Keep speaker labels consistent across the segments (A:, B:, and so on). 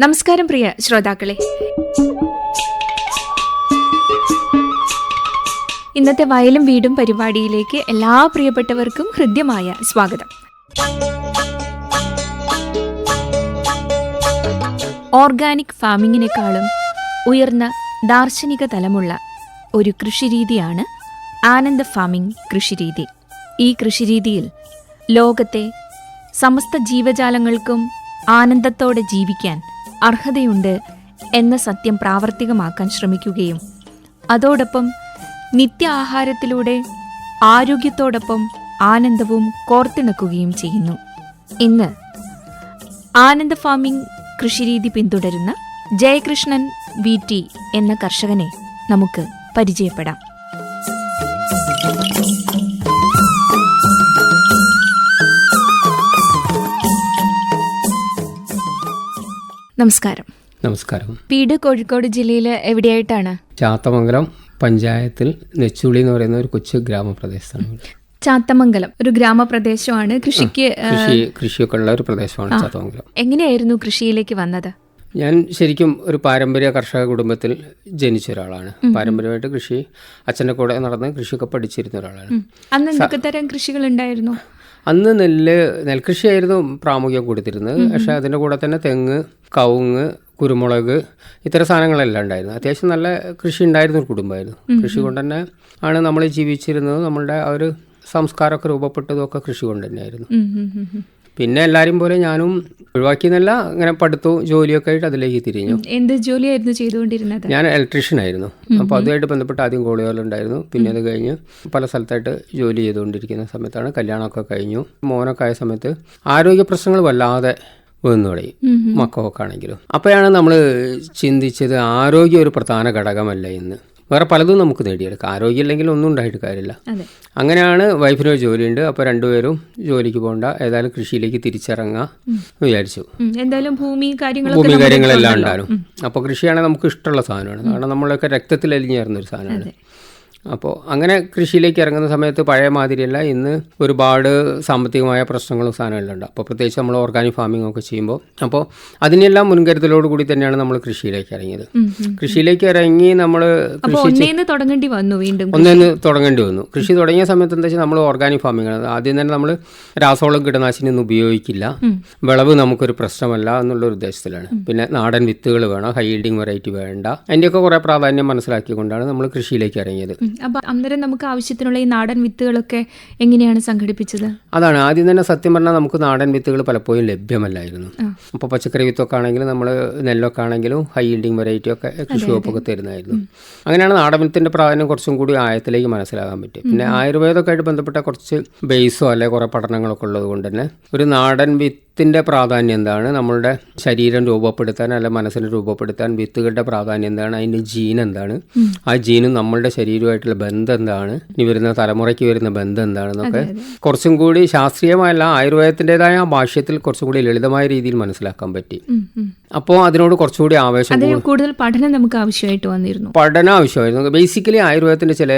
A: നമസ്കാരം പ്രിയ ശ്രോതാക്കളെ, ഇന്നത്തെ വയലും വീടും പരിപാടിയിലേക്ക് എല്ലാ പ്രിയപ്പെട്ടവർക്കും ഹൃദ്യമായ സ്വാഗതം. ഓർഗാനിക് ഫാമിങ്ങിനേക്കാളും ഉയർന്ന ദാർശനിക തലമുള്ള ഒരു കൃഷിരീതിയാണ് ആനന്ദ ഫാമിംഗ് കൃഷിരീതി. ഈ കൃഷിരീതിയിൽ ലോകത്തെ സമസ്ത ജീവജാലങ്ങൾക്കും ആനന്ദത്തോടെ ജീവിക്കാൻ അർഹതയുണ്ട് എന്ന സത്യം പ്രാവർത്തികമാക്കാൻ ശ്രമിക്കുകയും അതോടൊപ്പം നിത്യ ആഹാരത്തിലൂടെ ആരോഗ്യത്തോടൊപ്പം ആനന്ദവും കോർത്തിണക്കുകയും ചെയ്യുന്നു. ഇന്ന് ആനന്ദ ഫാമിംഗ് കൃഷിരീതി പിന്തുടരുന്ന ജയകൃഷ്ണൻ VT എന്ന കർഷകനെ നമുക്ക് പരിചയപ്പെടാം. നമസ്കാരം.
B: നമസ്കാരം.
A: വീട് കോഴിക്കോട് ജില്ലയിൽ എവിടെയായിട്ടാണ്?
B: ചാത്തമംഗലം പഞ്ചായത്തിൽ നെച്ചുളി എന്ന് പറയുന്ന ഒരു കൊച്ചു ഗ്രാമപ്രദേശത്താണ്.
A: ചാത്തമംഗലം ഒരു ഗ്രാമപ്രദേശമാണ്.
B: കൃഷിയൊക്കെ ഉള്ള ഒരു പ്രദേശമാണ് ചാത്തമംഗലം.
A: എങ്ങനെയായിരുന്നു കൃഷിയിലേക്ക് വന്നത്?
B: ഞാൻ ശരിക്കും ഒരു പാരമ്പര്യ കർഷക കുടുംബത്തിൽ ജനിച്ച ഒരാളാണ്. പാരമ്പര്യമായിട്ട് കൃഷി അച്ഛൻ്റെ കൂടെ നടന്ന് കൃഷിയൊക്കെ പഠിച്ചിരുന്ന ഒരാളാണ്.
A: അന്ന് എന്തൊക്കെ തരം കൃഷികൾ ഉണ്ടായിരുന്നു?
B: അന്ന് നെൽകൃഷിയായിരുന്നു പ്രാമുഖ്യം കൊടുത്തിരുന്നത്. പക്ഷേ അതിൻ്റെ കൂടെ തന്നെ തെങ്ങ്, കവുങ്ങ്, കുരുമുളക് ഇത്തരം സാധനങ്ങളെല്ലാം ഉണ്ടായിരുന്നു. അത്യാവശ്യം നല്ല കൃഷി ഉണ്ടായിരുന്ന ഒരു കുടുംബമായിരുന്നു. കൃഷി കൊണ്ട് തന്നെ ആണ് നമ്മൾ ജീവിച്ചിരുന്നത്. നമ്മളുടെ ആ ഒരു സംസ്കാരമൊക്കെ രൂപപ്പെട്ടതൊക്കെ കൃഷി കൊണ്ട് തന്നെയായിരുന്നു. പിന്നെ എല്ലാവരും പോലെ ഞാനും ഒഴിവാക്കിയെന്നല്ല, അങ്ങനെ പഠിത്തവും ജോലിയൊക്കെ ആയിട്ട് അതിലേക്ക് തിരിഞ്ഞു.
A: എന്ത് ജോലിയായിരുന്നു ചെയ്തുകൊണ്ടിരുന്നത്?
B: ഞാൻ ഇലക്ട്രീഷ്യൻ ആയിരുന്നു. അപ്പോൾ അതുമായിട്ട് ബന്ധപ്പെട്ട് ആദ്യം കോളിയോലുണ്ടായിരുന്നു. പിന്നെ അത് കഴിഞ്ഞ് പല സ്ഥലത്തായിട്ട് ജോലി ചെയ്തുകൊണ്ടിരിക്കുന്ന സമയത്താണ് കല്യാണമൊക്കെ കഴിഞ്ഞു. മോനൊക്കെ ആയ സമയത്ത് ആരോഗ്യ പ്രശ്നങ്ങൾ വല്ലാതെ വീന്നു തുടങ്ങി, മക്കളൊക്കെ ആണെങ്കിലും. അപ്പോഴാണ് നമ്മൾ ചിന്തിച്ചത് ആരോഗ്യം ഒരു പ്രധാന ഘടകമല്ല എന്ന്. വേറെ പലതും നമുക്ക് നേടിയെടുക്കാം, ആരോഗ്യം ഇല്ലെങ്കിൽ ഒന്നും ഉണ്ടായിട്ട് കാര്യമില്ല. അങ്ങനെയാണ് വൈഫിന് ഒരു ജോലിയുണ്ട്. അപ്പോൾ രണ്ടുപേരും ജോലിക്ക് പോകണ്ട, ഏതായാലും കൃഷിയിലേക്ക് തിരിച്ചിറങ്ങാം വിചാരിച്ചു.
A: എന്തായാലും ഭൂമി
B: കാര്യങ്ങളെല്ലാം ഉണ്ടായിരുന്നു. അപ്പോൾ കൃഷിയാണെങ്കിൽ നമുക്ക് ഇഷ്ടമുള്ള സാധനമാണ്, കാരണം നമ്മളൊക്കെ രക്തത്തിൽ അലിഞ്ഞേറുന്ന ഒരു സാധനമാണ്. അപ്പോൾ അങ്ങനെ കൃഷിയിലേക്ക് ഇറങ്ങുന്ന സമയത്ത് പഴയ മാതിരിയല്ല, ഇന്ന് ഒരുപാട് സാമ്പത്തികമായ പ്രശ്നങ്ങളും സാധനങ്ങളുണ്ട്. അപ്പോൾ പ്രത്യേകിച്ച് നമ്മൾ ഓർഗാനിക് ഫാമിംഗ് ഒക്കെ ചെയ്യുമ്പോൾ അപ്പോൾ അതിനെല്ലാം മുൻകരുതലോട് കൂടി തന്നെയാണ് നമ്മൾ കൃഷിയിലേക്ക് ഇറങ്ങിയത്. കൃഷിയിലേക്ക് ഇറങ്ങി നമ്മൾ
A: ഒന്നേന്ന് തുടങ്ങേണ്ടി
B: വന്നു. കൃഷി തുടങ്ങിയ സമയത്ത് എന്താ വെച്ചാൽ നമ്മൾ ഓർഗാനിക് ഫാമിംഗ് ആണ്. ആദ്യം തന്നെ നമ്മൾ രാസവളം കീടനാശിനി ഒന്നും ഉപയോഗിക്കില്ല, വിളവ് നമുക്കൊരു പ്രശ്നമല്ല എന്നുള്ളൊരു ഉദ്ദേശത്തിലാണ്. പിന്നെ നാടൻ വിത്തുകൾ വേണം, ഹൈ ഈൽഡിങ് വെറൈറ്റി വേണ്ട, അതിൻ്റെയൊക്കെ കുറേ പ്രാധാന്യം മനസ്സിലാക്കിക്കൊണ്ടാണ് നമ്മൾ കൃഷിയിലേക്ക് ഇറങ്ങിയത്.
A: അപ്പോൾ അന്നേരം നമുക്ക് ആവശ്യത്തിനുള്ള ഈ നാടൻ വിത്തുകളൊക്കെ എങ്ങനെയാണ് സംഘടിപ്പിച്ചത്?
B: അതാണ് ആദ്യം തന്നെ സത്യം പറഞ്ഞാൽ നമുക്ക് നാടൻ വിത്തുകൾ പലപ്പോഴും ലഭ്യമല്ലായിരുന്നു. അപ്പോൾ പച്ചക്കറി വിത്തൊക്കെ ആണെങ്കിലും നമ്മൾ നെല്ലൊക്കെ ആണെങ്കിലും ഹൈ ഈൽഡിങ് വെറൈറ്റി ഒക്കെ കൃഷി വകുപ്പൊക്കെ തരുന്നതായിരുന്നു. അങ്ങനെയാണ് നാടൻ വിത്തിൻ്റെ പ്രാധാന്യം കുറച്ചും കൂടി ആഴത്തിലേക്ക് മനസ്സിലാക്കാൻ പറ്റും. പിന്നെ ആയുർവേദമൊക്കെ ആയിട്ട് ബന്ധപ്പെട്ട കുറച്ച് ബേസോ അല്ലെ കുറേ പഠനങ്ങളൊക്കെ ഉള്ളത് കൊണ്ട് തന്നെ ഒരു നാടൻ വിത്തിൻ്റെ പ്രാധാന്യം എന്താണ്, നമ്മളുടെ ശരീരം രൂപപ്പെടുത്താൻ അല്ല മനസ്സിനെ രൂപപ്പെടുത്താൻ വിത്തുകളുടെ പ്രാധാന്യം എന്താണ്, അതിൻ്റെ ജീൻ എന്താണ്, ആ ജീനും നമ്മളുടെ ശരീരമായിട്ടുള്ള ബന്ധം എന്താണ്, ഇനി വരുന്ന തലമുറയ്ക്ക് വരുന്ന ബന്ധം എന്താണെന്നൊക്കെ കുറച്ചും കൂടി ശാസ്ത്രീയമായല്ല ആയുർവേദത്തിൻ്റെതായ ഭാഷ്യത്തിൽ കുറച്ചും കൂടി ലളിതമായ രീതിയിൽ മനസ്സിലാക്കാൻ പറ്റി. അപ്പോൾ അതിനോട് കുറച്ചുകൂടി ആവേശം,
A: കൂടുതൽ പഠനം നമുക്ക് ആവശ്യമായിട്ട് വന്നിരുന്നു.
B: പഠനം ആവശ്യമായിരുന്നു. ബേസിക്കലി ആയുർവേദത്തിൻ്റെ ചില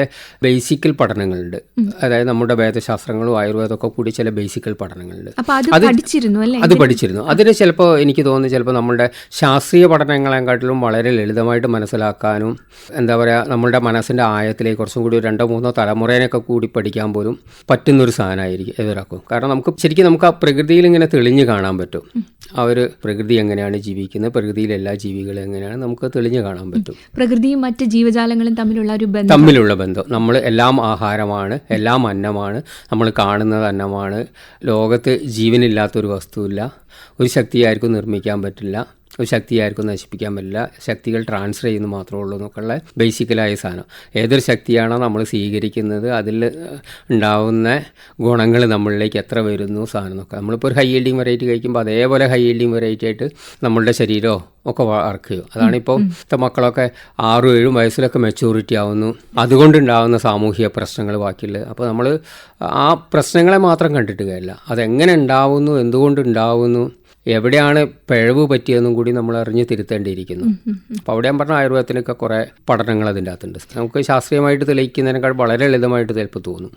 B: ബേസിക്കൽ പഠനങ്ങളുണ്ട്, അതായത് നമ്മുടെ വേദശാസ്ത്രങ്ങളും ആയുർവേദമൊക്കെ കൂടി ചില ബേസിക്കൽ പഠനങ്ങളുണ്ട്. അത് പഠിച്ചിരുന്നു. അതിന് ചിലപ്പോൾ എനിക്ക് തോന്നുന്നു ചിലപ്പോൾ നമ്മളുടെ ശാസ്ത്രീയ പഠനങ്ങളെക്കാട്ടിലും വളരെ ലളിതമായിട്ട് മനസ്സിലാക്കാനും എന്താ പറയുക നമ്മളുടെ മനസ്സിൻ്റെ ആഴത്തിലേക്ക് കുറച്ചും കൂടി 2-3 തലമുറേനൊക്കെ കൂടി പഠിക്കാൻ പോലും പറ്റുന്നൊരു സാധനമായിരിക്കും ഏതൊരാൾക്കും. കാരണം നമുക്ക് ആ പ്രകൃതിയിൽ ഇങ്ങനെ തെളിഞ്ഞു കാണാൻ പറ്റും. ആ ഒരു പ്രകൃതി എങ്ങനെയാണ് ജീവിക്കുന്നത്, പ്രകൃതിയിലെ എല്ലാ ജീവികളും എങ്ങനെയാണ് നമുക്ക് തെളിഞ്ഞു കാണാൻ പറ്റും.
A: പ്രകൃതിയും മറ്റ് ജീവജാലങ്ങളും തമ്മിലുള്ള
B: ബന്ധം നമ്മൾ എല്ലാം ആഹാരമാണ്, എല്ലാം അന്നമാണ്, നമ്മൾ കാണുന്നത് അന്നമാണ്. ലോകത്ത് ജീവനില്ലാത്തൊരു വസ്തുവില്ല, ഒരു ശക്തി ആർക്കും നിർമ്മിക്കാൻ പറ്റില്ല, ഒരു ശക്തി ആർക്കും നശിപ്പിക്കാൻ പറ്റില്ല, ശക്തികൾ ട്രാൻസ്ഫർ ചെയ്യുന്നത് മാത്രമേ ഉള്ളൂ എന്നൊക്കെയുള്ള ബേസിക്കലായ സാധനം. ഏതൊരു ശക്തിയാണോ നമ്മൾ സ്വീകരിക്കുന്നത് അതിൽ ഉണ്ടാവുന്ന ഗുണങ്ങൾ നമ്മളിലേക്ക് എത്ര വരുന്നു സാധനം എന്നൊക്കെ. നമ്മളിപ്പോൾ ഒരു ഹൈ ഈൽഡിങ് വെറൈറ്റി കഴിക്കുമ്പോൾ അതേപോലെ ഹൈ ഈൽഡിങ് വെറൈറ്റി ആയിട്ട് നമ്മളുടെ ശരീരമോ ഒക്കെ വർക്ക് ചെയ്യും. അതാണിപ്പോൾ മക്കളൊക്കെ 6-7 വയസ്സിലൊക്കെ മെച്യൂരിറ്റി ആവുന്നു, അതുകൊണ്ടുണ്ടാകുന്ന സാമൂഹിക പ്രശ്നങ്ങൾ ബാക്കിയുള്ളത്. അപ്പോൾ നമ്മൾ ആ പ്രശ്നങ്ങളെ മാത്രം കണ്ടിട്ട് കാര്യമില്ല, അതെങ്ങനെ ഉണ്ടാവുന്നു, എന്തുകൊണ്ടുണ്ടാവുന്നു, എവിടെയാണ് പിഴവ് പറ്റിയതെന്നും കൂടി നമ്മൾ അറിഞ്ഞ് തിരുത്തേണ്ടിയിരിക്കുന്നു. അപ്പോൾ അവിടെ ഞാൻ പറഞ്ഞ ആയുർവേദത്തിനൊക്കെ കുറേ പഠനങ്ങൾ അതിൻ്റെ അകത്തുണ്ട്. നമുക്ക് ശാസ്ത്രീയമായിട്ട് തെളിയിക്കുന്നതിനേക്കാൾ വളരെ ലളിതമായിട്ട് ചിലപ്പോൾ തോന്നും.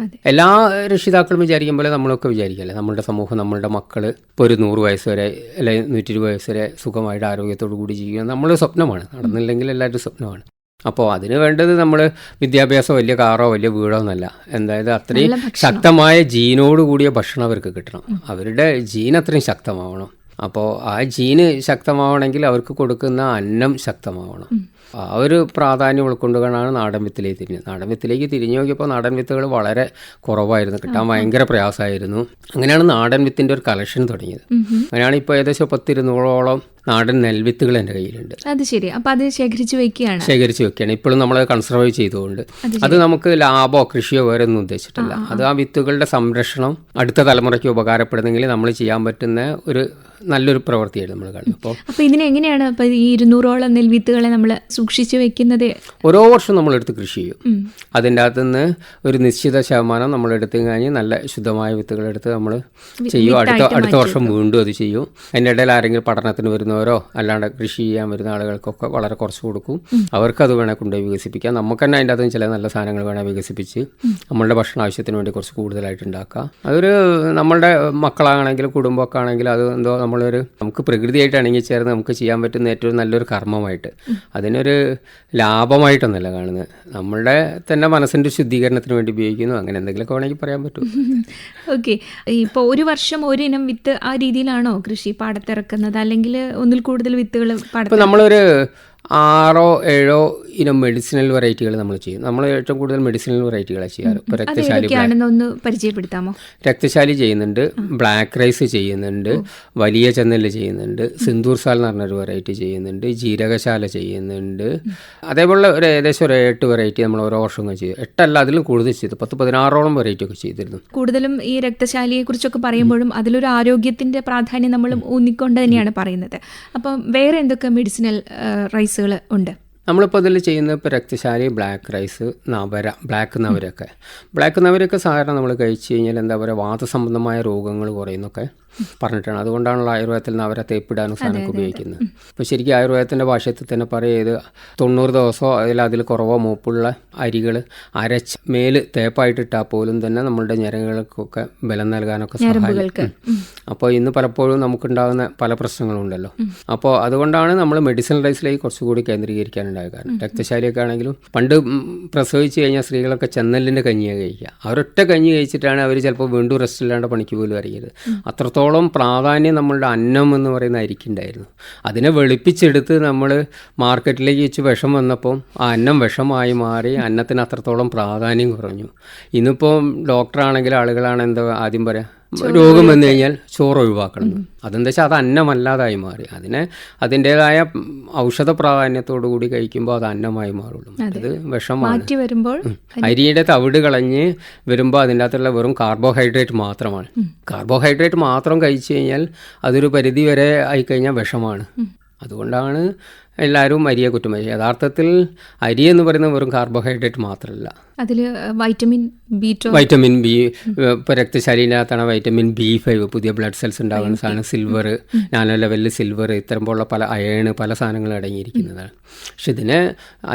A: അതെ.
B: എല്ലാ രക്ഷിതാക്കളും വിചാരിക്കും പോലെ നമ്മളൊക്കെ വിചാരിക്കല്ലേ, നമ്മളുടെ സമൂഹം, നമ്മളുടെ മക്കൾ ഇപ്പോൾ ഒരു 100 വയസ്സ് വരെ അല്ലെങ്കിൽ 120 വയസ്സ് വരെ സുഖമായിട്ട് ആരോഗ്യത്തോടു കൂടി ജീവിക്കുക നമ്മുടെ സ്വപ്നമാണ്. നടന്നില്ലെങ്കിൽ എല്ലാവരും സ്വപ്നമാണ്. അപ്പോൾ അതിന് വേണ്ടത് നമ്മൾ വിദ്യാഭ്യാസം, വലിയ കാറോ വലിയ വീടോ എന്നല്ല. എന്തായത് അത്രയും ശക്തമായ ജീനോട് കൂടിയ ഭക്ഷണം അവർക്ക് കിട്ടണം. അവരുടെ ജീൻ അത്രയും ശക്തമാവണം. അപ്പോൾ ആ ജീന് ശക്തമാവണമെങ്കിൽ അവർക്ക് കൊടുക്കുന്ന അന്നം ശക്തമാവണം. ആ ഒരു പ്രാധാന്യം ഉൾക്കൊണ്ടുകൊണ്ടാണ് നാടൻ വിത്തിലേക്ക് തിരിഞ്ഞത്. നാടൻ വിത്തിലേക്ക് തിരിഞ്ഞു നോക്കിയപ്പോൾ നാടൻ വിത്തുകൾ വളരെ കുറവായിരുന്നു, കിട്ടാൻ ഭയങ്കര പ്രയാസമായിരുന്നു. അങ്ങനെയാണ് നാടൻ വിത്തിൻ്റെ ഒരു കളക്ഷൻ തുടങ്ങിയത്. അങ്ങനെയാണ് ഇപ്പോൾ ഏകദേശം 10-200ഓളം നാടൻ നെൽവിത്തുകൾ എൻ്റെ കയ്യിലുണ്ട്.
A: അത് ശരി. അപ്പോൾ അത് ശേഖരിച്ച് വെക്കുകയാണ്. ഇപ്പോഴും നമ്മൾ കൺസർവ് ചെയ്തുകൊണ്ട്. അത് നമുക്ക് ലാഭമോ കൃഷിയോ വേറെ ഒന്നും ഉദ്ദേശിച്ചിട്ടില്ല. അത് ആ വിത്തുകളുടെ സംരക്ഷണം അടുത്ത തലമുറയ്ക്ക് ഉപകാരപ്പെടുന്നെങ്കിൽ നമ്മൾ ചെയ്യാൻ പറ്റുന്ന ഒരു നല്ലൊരു പ്രവൃത്തിയായിട്ട് നമ്മൾ കാണുന്നു. അപ്പോൾ ഇതിനെങ്ങനെയാണ് ഇപ്പോൾ ഈ 200ഓളം നെൽവിത്തുകളെ നമ്മൾ സൂക്ഷിച്ച് വെക്കുന്നത്?
B: ഓരോ വർഷവും നമ്മളെടുത്ത് കൃഷി ചെയ്യും. അതിൻ്റെ അകത്തു നിന്ന് ഒരു നിശ്ചിത ശതമാനം നമ്മളെടുത്ത് കഴിഞ്ഞ് നല്ല ശുദ്ധമായ വിത്തുകളെടുത്ത് നമ്മൾ ചെയ്യും. അടുത്ത വർഷം വീണ്ടും അത് ചെയ്യും. അതിൻ്റെ ഇടയിൽ ആരെങ്കിലും പഠനത്തിന് വരുന്നവരോ അല്ലാണ്ട് കൃഷി ചെയ്യാൻ വരുന്ന ആളുകൾക്കൊക്കെ വളരെ കുറച്ച് കൊടുക്കും. അവർക്കത് വേണേൽ കൊണ്ടുപോയി വികസിപ്പിക്കാം. നമുക്ക് തന്നെ അതിൻ്റെ അകത്തും ചില നല്ല സാധനങ്ങൾ വേണേൽ വികസിപ്പിച്ച് നമ്മളുടെ ഭക്ഷണ ആവശ്യത്തിന് വേണ്ടി കുറച്ച് കൂടുതലായിട്ട് ഉണ്ടാക്കാം. അതൊരു നമ്മളുടെ മക്കളാണെങ്കിലും കുടുംബമൊക്കെ ആണെങ്കിലും അത് എന്തോ നമുക്ക് പ്രകൃതിയായിട്ട് ഇണങ്ങിച്ചേർന്ന് നമുക്ക് ചെയ്യാൻ പറ്റുന്ന ഏറ്റവും നല്ലൊരു കർമ്മമായിട്ട്, അതിനൊരു ലാഭമായിട്ടൊന്നല്ല കാണുന്നത്. നമ്മളുടെ തന്നെ മനസ്സിൻ്റെ ശുദ്ധീകരണത്തിന് വേണ്ടി ഉപയോഗിക്കുന്നു. അങ്ങനെ എന്തെങ്കിലുമൊക്കെ വേണമെങ്കിൽ പറയാൻ പറ്റും.
A: ഓക്കെ. ഇപ്പോൾ ഒരു വർഷം ഒരു ഇനം വിത്ത് ആ രീതിയിലാണോ കൃഷി പാടത്തിറക്കുന്നത്, അല്ലെങ്കിൽ ഒന്നിൽ കൂടുതൽ വിത്തുകൾ പാടത്ത്?
B: ഇപ്പോൾ നമ്മളൊരു 6-7 ഇനം മെഡിസിനൽ വെറൈറ്റികൾ നമ്മൾ ചെയ്യും. നമ്മൾ ഏറ്റവും കൂടുതൽ മെഡിസിനൽ വെറൈറ്റികളാണ് ചെയ്യാറ്. ഇപ്പോൾ
A: ഒന്ന് പരിചയപ്പെടുത്താമോ?
B: രക്തശാലി ചെയ്യുന്നുണ്ട്, ബ്ലാക്ക് റൈസ് ചെയ്യുന്നുണ്ട്, വലിയ ചെന്നല് ചെയ്യുന്നുണ്ട്, സിന്ദൂർ സാൽ എന്ന് പറഞ്ഞൊരു വെറൈറ്റി ചെയ്യുന്നുണ്ട്, ജീരകശാല ചെയ്യുന്നുണ്ട്. അതേപോലെ ഏകദേശം ഒരു 8 വെറൈറ്റി നമ്മൾ ഓരോ വർഷവും ചെയ്യും. 8 അല്ല, അതിലും കൂടുതൽ ചെയ്തു. 10-16ഓളം വെറൈറ്റി ഒക്കെ ചെയ്തിരുന്നു.
A: കൂടുതലും ഈ രക്തശാലിയെ കുറിച്ചൊക്കെ പറയുമ്പോഴും അതിലൊരു ആരോഗ്യത്തിന്റെ പ്രാധാന്യം നമ്മൾ ഊന്നിക്കൊണ്ട് തന്നെയാണ് പറയുന്നത്. അപ്പം വേറെ എന്തൊക്കെ മെഡിസിനൽ റൈസുകൾ ഉണ്ട്?
B: നമ്മളിപ്പോൾ അതിൽ ചെയ്യുന്നത് ഇപ്പോൾ രക്തശാലി, ബ്ലാക്ക് റൈസ്, നവര, ബ്ലാക്ക് നവരയൊക്കെ സാധാരണ നമ്മൾ കഴിച്ച് കഴിഞ്ഞാൽ എന്താ പറയുക, വാതസംബന്ധമായ രോഗങ്ങൾ കുറയുന്നൊക്കെ പറഞ്ഞിട്ടാണ്. അതുകൊണ്ടാണല്ലോ ആയുർവേദത്തിൽ നവര തേപ്പിടാനും സാധനമൊക്കെ ഉപയോഗിക്കുന്നത്. ഇപ്പോൾ ശരിക്കും ആയുർവേദത്തിൻ്റെ ഭാഷയത്തിൽ തന്നെ പറയുന്നത് 90 ദിവസമോ അതിൽ കുറവോ മൂപ്പുള്ള അരികൾ അരച്ച് മേല് തേപ്പായിട്ടിട്ടാൽ പോലും തന്നെ നമ്മളുടെ ഞരങ്ങൾക്കൊക്കെ ബലം നൽകാനൊക്കെ സഹായിക്കും. അപ്പോൾ ഇന്ന് പലപ്പോഴും നമുക്കുണ്ടാകുന്ന പല പ്രശ്നങ്ങളുണ്ടല്ലോ. അപ്പോൾ അതുകൊണ്ടാണ് നമ്മൾ മെഡിസിനൽ റൈസിലേക്ക് കുറച്ചുകൂടി കേന്ദ്രീകരിക്കാനുണ്ടായ കാരണം. രക്തശാലിയൊക്കെ ആണെങ്കിലും പണ്ട് പ്രസവിച്ച് കഴിഞ്ഞാൽ സ്ത്രീകളൊക്കെ ചെന്നലിൻ്റെ കഞ്ഞിയാണ് കഴിക്കുക. അവരൊറ്റ കഞ്ഞി കഴിച്ചിട്ടാണ് അവർ ചിലപ്പോൾ വീണ്ടും റെസ്റ്റ് ഇല്ലാണ്ട് പണിക്ക് പോലും അറിയരുത്. അത്രത്തോളം പ്രാധാന്യം നമ്മളുടെ അന്നം എന്ന് പറയുന്ന അരിക്കുണ്ടായിരുന്നു. അതിനെ വെളുപ്പിച്ചെടുത്ത് നമ്മൾ മാർക്കറ്റിലേക്ക് വെച്ച് വിഷം വന്നപ്പോൾ ആ അന്നം വിഷമായി മാറി, അന്നത്തിന് അത്രത്തോളം പ്രാധാന്യം കുറഞ്ഞു. ഇന്നിപ്പോൾ ഡോക്ടറാണെങ്കിൽ ആളുകളാണ് എന്താ ആദ്യം പറയാം, രോഗം വന്നു കഴിഞ്ഞാൽ ചോറ് ഒഴിവാക്കണം. അതെന്താ വെച്ചാൽ അത് അന്നമല്ലാതായി മാറി. അതിൻ്റെതായ ഔഷധ പ്രാധാന്യത്തോടു കൂടി കഴിക്കുമ്പോൾ അത് അന്നമായി മാറുള്ളൂ. അത് വിഷമാണ്. അരിയുടെ തവിട് കളഞ്ഞ് വരുമ്പോൾ അതിൻ്റെ അകത്തുള്ള വെറും കാർബോഹൈഡ്രേറ്റ് മാത്രമാണ്. കാർബോഹൈഡ്രേറ്റ് മാത്രം കഴിച്ചു കഴിഞ്ഞാൽ അതൊരു പരിധി വരെ ആയിക്കഴിഞ്ഞാൽ വിഷമാണ്. അതുകൊണ്ടാണ് എല്ലാവരും അരിയെ കുറ്റം പറയുക. യഥാർത്ഥത്തിൽ അരി എന്ന് പറയുന്നത് വെറും കാർബോഹൈഡ്രേറ്റ് മാത്രമല്ല,
A: അതിൽ വൈറ്റമിൻ ബി,
B: ഇപ്പോൾ രക്തശാലിനകത്താണ് വൈറ്റമിൻ B5, പുതിയ ബ്ലഡ് സെൽസ് ഉണ്ടാകുന്ന സാധനം, സിൽവർ, നാനോ ലെവലിൽ സിൽവർ, ഇത്തരം പോലുള്ള പല അയണ്, പല സാധനങ്ങൾ അടങ്ങിയിരിക്കുന്നതാണ്. പക്ഷെ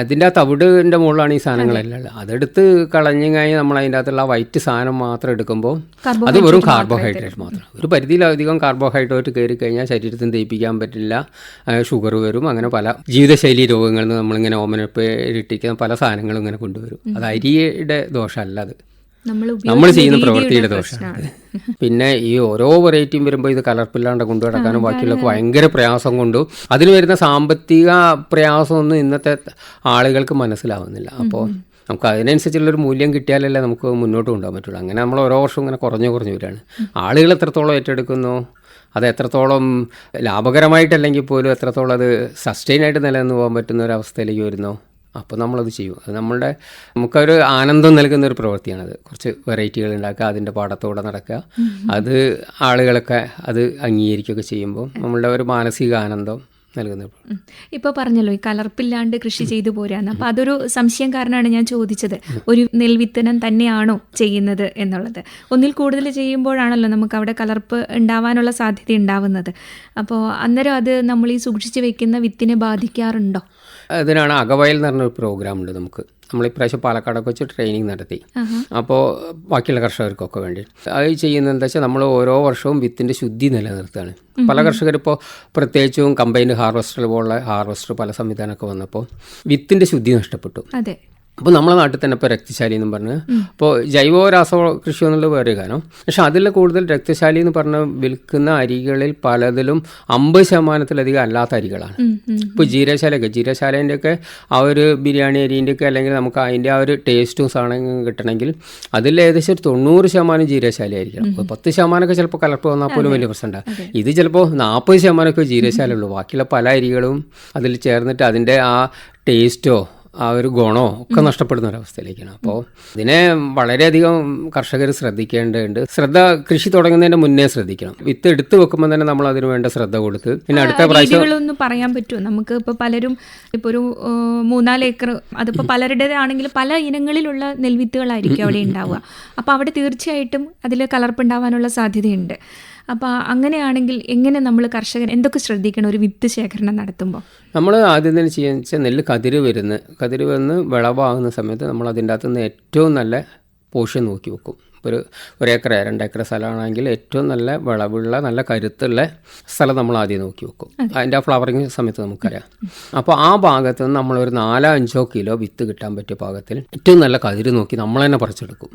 B: അതിൻ്റെ ആ തവിടിൻ്റെ മുകളിലാണ് ഈ സാധനങ്ങളെല്ലാം ഉള്ളത്. അതെടുത്ത് കളഞ്ഞു കഴിഞ്ഞാൽ നമ്മൾ അതിൻ്റെ അകത്തുള്ള വൈറ്റ് സാധനം മാത്രം എടുക്കുമ്പോൾ അത് വെറും കാർബോഹൈഡ്രേറ്റ് മാത്രം. ഒരു പരിധിയിലധികം കാർബോഹൈഡ്രേറ്റ് കയറി കഴിഞ്ഞാൽ ശരീരത്തിന് ദഹിപ്പിക്കാൻ പറ്റില്ല, ഷുഗർ വരും. അങ്ങനെ പല ജീവിതശൈലി രോഗങ്ങളിൽ നിന്ന് നമ്മളിങ്ങനെ ഓമനപ്പേരിട്ടിരിക്കുന്ന പല സാധനങ്ങളും ഇങ്ങനെ കൊണ്ടുവരും. അത് അരിയുടെ ദോഷമല്ല, അത് നമ്മൾ ചെയ്യുന്ന പ്രവൃത്തിയുടെ ദോഷമാണ്. പിന്നെ ഈ ഓരോ വെറൈറ്റിയും വരുമ്പോൾ ഇത് കലർപ്പില്ലാണ്ട് കൊണ്ടു നടക്കാനും ബാക്കിയുള്ളവർക്ക് ഭയങ്കര പ്രയാസം കൊണ്ടും അതിന് വരുന്ന സാമ്പത്തിക പ്രയാസമൊന്നും ഇന്നത്തെ ആളുകൾക്ക് മനസ്സിലാവുന്നില്ല. അപ്പോൾ നമുക്ക് അതിനനുസരിച്ചുള്ളൊരു മൂല്യം കിട്ടിയാലല്ലേ നമുക്ക് മുന്നോട്ട് കൊണ്ടുപോകാൻ പറ്റുള്ളൂ. അങ്ങനെ നമ്മൾ ഓരോ വർഷവും ഇങ്ങനെ കുറഞ്ഞു വരികയാണ്. ആളുകൾ എത്രത്തോളം ഏറ്റെടുക്കുന്നു, അത് എത്രത്തോളം ലാഭകരമായിട്ടല്ലെങ്കിൽ പോലും എത്രത്തോളം അത് സസ്റ്റെയിനായിട്ട് നിലനിന്ന് പോകാൻ പറ്റുന്ന ഒരവസ്ഥയിലേക്ക് വരുന്നോ, അപ്പോൾ നമ്മളത് ചെയ്യും. അത് നമുക്കൊരു ആനന്ദം നൽകുന്ന ഒരു പ്രവൃത്തിയാണത്. കുറച്ച് വെറൈറ്റികൾ ഉണ്ടാക്കുക, അതിൻ്റെ പാടത്തോടെ നടക്കുക, അത് ആളുകളൊക്കെ അത് അംഗീകരിക്കുകയൊക്കെ ചെയ്യുമ്പോൾ നമ്മളുടെ ഒരു മാനസിക ആനന്ദം നൽകുന്നത്.
A: ഇപ്പോൾ പറഞ്ഞല്ലോ ഈ കലർപ്പില്ലാണ്ട് കൃഷി ചെയ്തു പോരാന്ന്. അപ്പോൾ അതൊരു സംശയം കാരണമാണ് ഞാൻ ചോദിച്ചത്, ഒരു നെൽവിത്തനം തന്നെയാണോ ചെയ്യുന്നത് എന്നുള്ളത്. ഒന്നിൽ കൂടുതൽ ചെയ്യുമ്പോഴാണല്ലോ നമുക്ക് അവിടെ കലർപ്പ് ഉണ്ടാവാനുള്ള സാധ്യത ഉണ്ടാവുന്നത്. അപ്പോൾ അന്നേരം അത് നമ്മൾ ഈ സൂക്ഷിച്ച് വെക്കുന്ന വിത്തിനെ ബാധിക്കാറുണ്ടോ?
B: അതിനാണ് അകവയൽ എന്ന് പറഞ്ഞൊരു പ്രോഗ്രാം ഉണ്ട് നമുക്ക്.
A: നമ്മളിപ്രാവശ്യം പാലക്കാടൊക്കെ വെച്ച് ട്രെയിനിങ് നടത്തി. അപ്പോൾ ബാക്കിയുള്ള കർഷകർക്കൊക്കെ വേണ്ടി അത് ചെയ്യുന്നത് എന്താ വെച്ചാൽ നമ്മൾ ഓരോ വർഷവും വിത്തിൻ്റെ ശുദ്ധി നിലനിർത്തുകയാണ്. പല കർഷകരിപ്പോൾ പ്രത്യേകിച്ചും കമ്പൈൻഡ് ഹാർവസ്റ്റർ പോലുള്ള ഹാർവസ്റ്റർ പല സംവിധാനമൊക്കെ വന്നപ്പോൾ വിത്തിൻ്റെ ശുദ്ധി നഷ്ടപ്പെട്ടു.
C: അതെ.
A: അപ്പോൾ നമ്മളെ നാട്ടിൽ തന്നെ ഇപ്പോൾ രക്തശാലി എന്നും പറഞ്ഞ് ഇപ്പോൾ ജൈവ രാസ കൃഷി എന്നുള്ളത് വേറെ കാരണം. പക്ഷെ അതിൽ കൂടുതൽ രക്തശാലി എന്ന് പറഞ്ഞ് വിൽക്കുന്ന അരികളിൽ പലതിലും 50% അല്ലാത്ത അരികളാണ്. ഇപ്പോൾ ജീരശാലേൻ്റെയൊക്കെ ആ ഒരു ബിരിയാണി അരിൻ്റെയൊക്കെ അല്ലെങ്കിൽ നമുക്ക് അതിൻ്റെ ആ ഒരു ടേസ്റ്റും സാധനങ്ങളും കിട്ടണമെങ്കിൽ അതിൽ ഏകദേശം 90% ജീരശാല ആയിരിക്കണം. 10% ചിലപ്പോൾ കലർപ്പ് വന്നാൽ പോലും വലിയ പ്രശ്നമുണ്ടാകും. ഇത് ചിലപ്പോൾ 40% ജീരശാല ഉള്ളൂ. ബാക്കിയുള്ള പല അരികളും അതിൽ ചേർന്നിട്ട് അതിൻ്റെ ആ ടേസ്റ്റോ ആ ഒരു ഗുണമോ ഒക്കെ നഷ്ടപ്പെടുന്ന ഒരവസ്ഥയിലേക്കാണ്. അപ്പോൾ ഇതിനെ വളരെയധികം കർഷകർ ശ്രദ്ധിക്കേണ്ടതുണ്ട്. കൃഷി തുടങ്ങുന്നതിന് മുന്നേ ശ്രദ്ധിക്കണം. വിത്ത് എടുത്തു വെക്കുമ്പോൾ തന്നെ നമ്മൾ അതിന് വേണ്ട ശ്രദ്ധ കൊടുത്ത് പിന്നെ അടുത്ത പ്രാവശ്യം
C: പറയാൻ പറ്റുമോ നമുക്ക്? ഇപ്പോൾ പലരും ഇപ്പോൾ ഒരു 3-4 ഏക്കർ അതിപ്പോൾ പലരുടേതാണെങ്കിലും പല ഇനങ്ങളിലുള്ള നെൽവിത്തുകളായിരിക്കും അവിടെ ഉണ്ടാവുക. അപ്പോൾ അവിടെ തീർച്ചയായിട്ടും അതിൽ കലർപ്പുണ്ടാവാനുള്ള സാധ്യതയുണ്ട്. അപ്പോൾ അങ്ങനെയാണെങ്കിൽ എങ്ങനെ നമ്മൾ കർഷകർ എന്തൊക്കെ ശ്രദ്ധിക്കണം ഒരു വിത്ത് ശേഖരണം നടത്തുമ്പോൾ?
A: നമ്മൾ ആദ്യം തന്നെ ചെയ്യാന്ന് വെച്ചാൽ നെല്ല് കതിര് വന്ന് വിളവാകുന്ന സമയത്ത് നമ്മൾ അതിൻ്റെ അകത്തുനിന്ന് ഏറ്റവും നല്ല പോഷൻ നോക്കി വെക്കും. ഒരു ഏക്കർ 2 ഏക്കർ സ്ഥലമാണെങ്കിൽ ഏറ്റവും നല്ല വിളവുള്ള നല്ല കരുത്തുള്ള സ്ഥലം നമ്മൾ ആദ്യം നോക്കി വെക്കും. അതിൻ്റെ ആ ഫ്ലവറിങ് സമയത്ത് നമുക്കറിയാം. അപ്പോൾ ആ ഭാഗത്ത് നിന്ന് നമ്മളൊരു 4-5 കിലോ വിത്ത് കിട്ടാൻ പറ്റിയ പാകത്തിൽ ഏറ്റവും നല്ല കതിര് നോക്കി നമ്മൾ തന്നെ പറിച്ചെടുക്കും.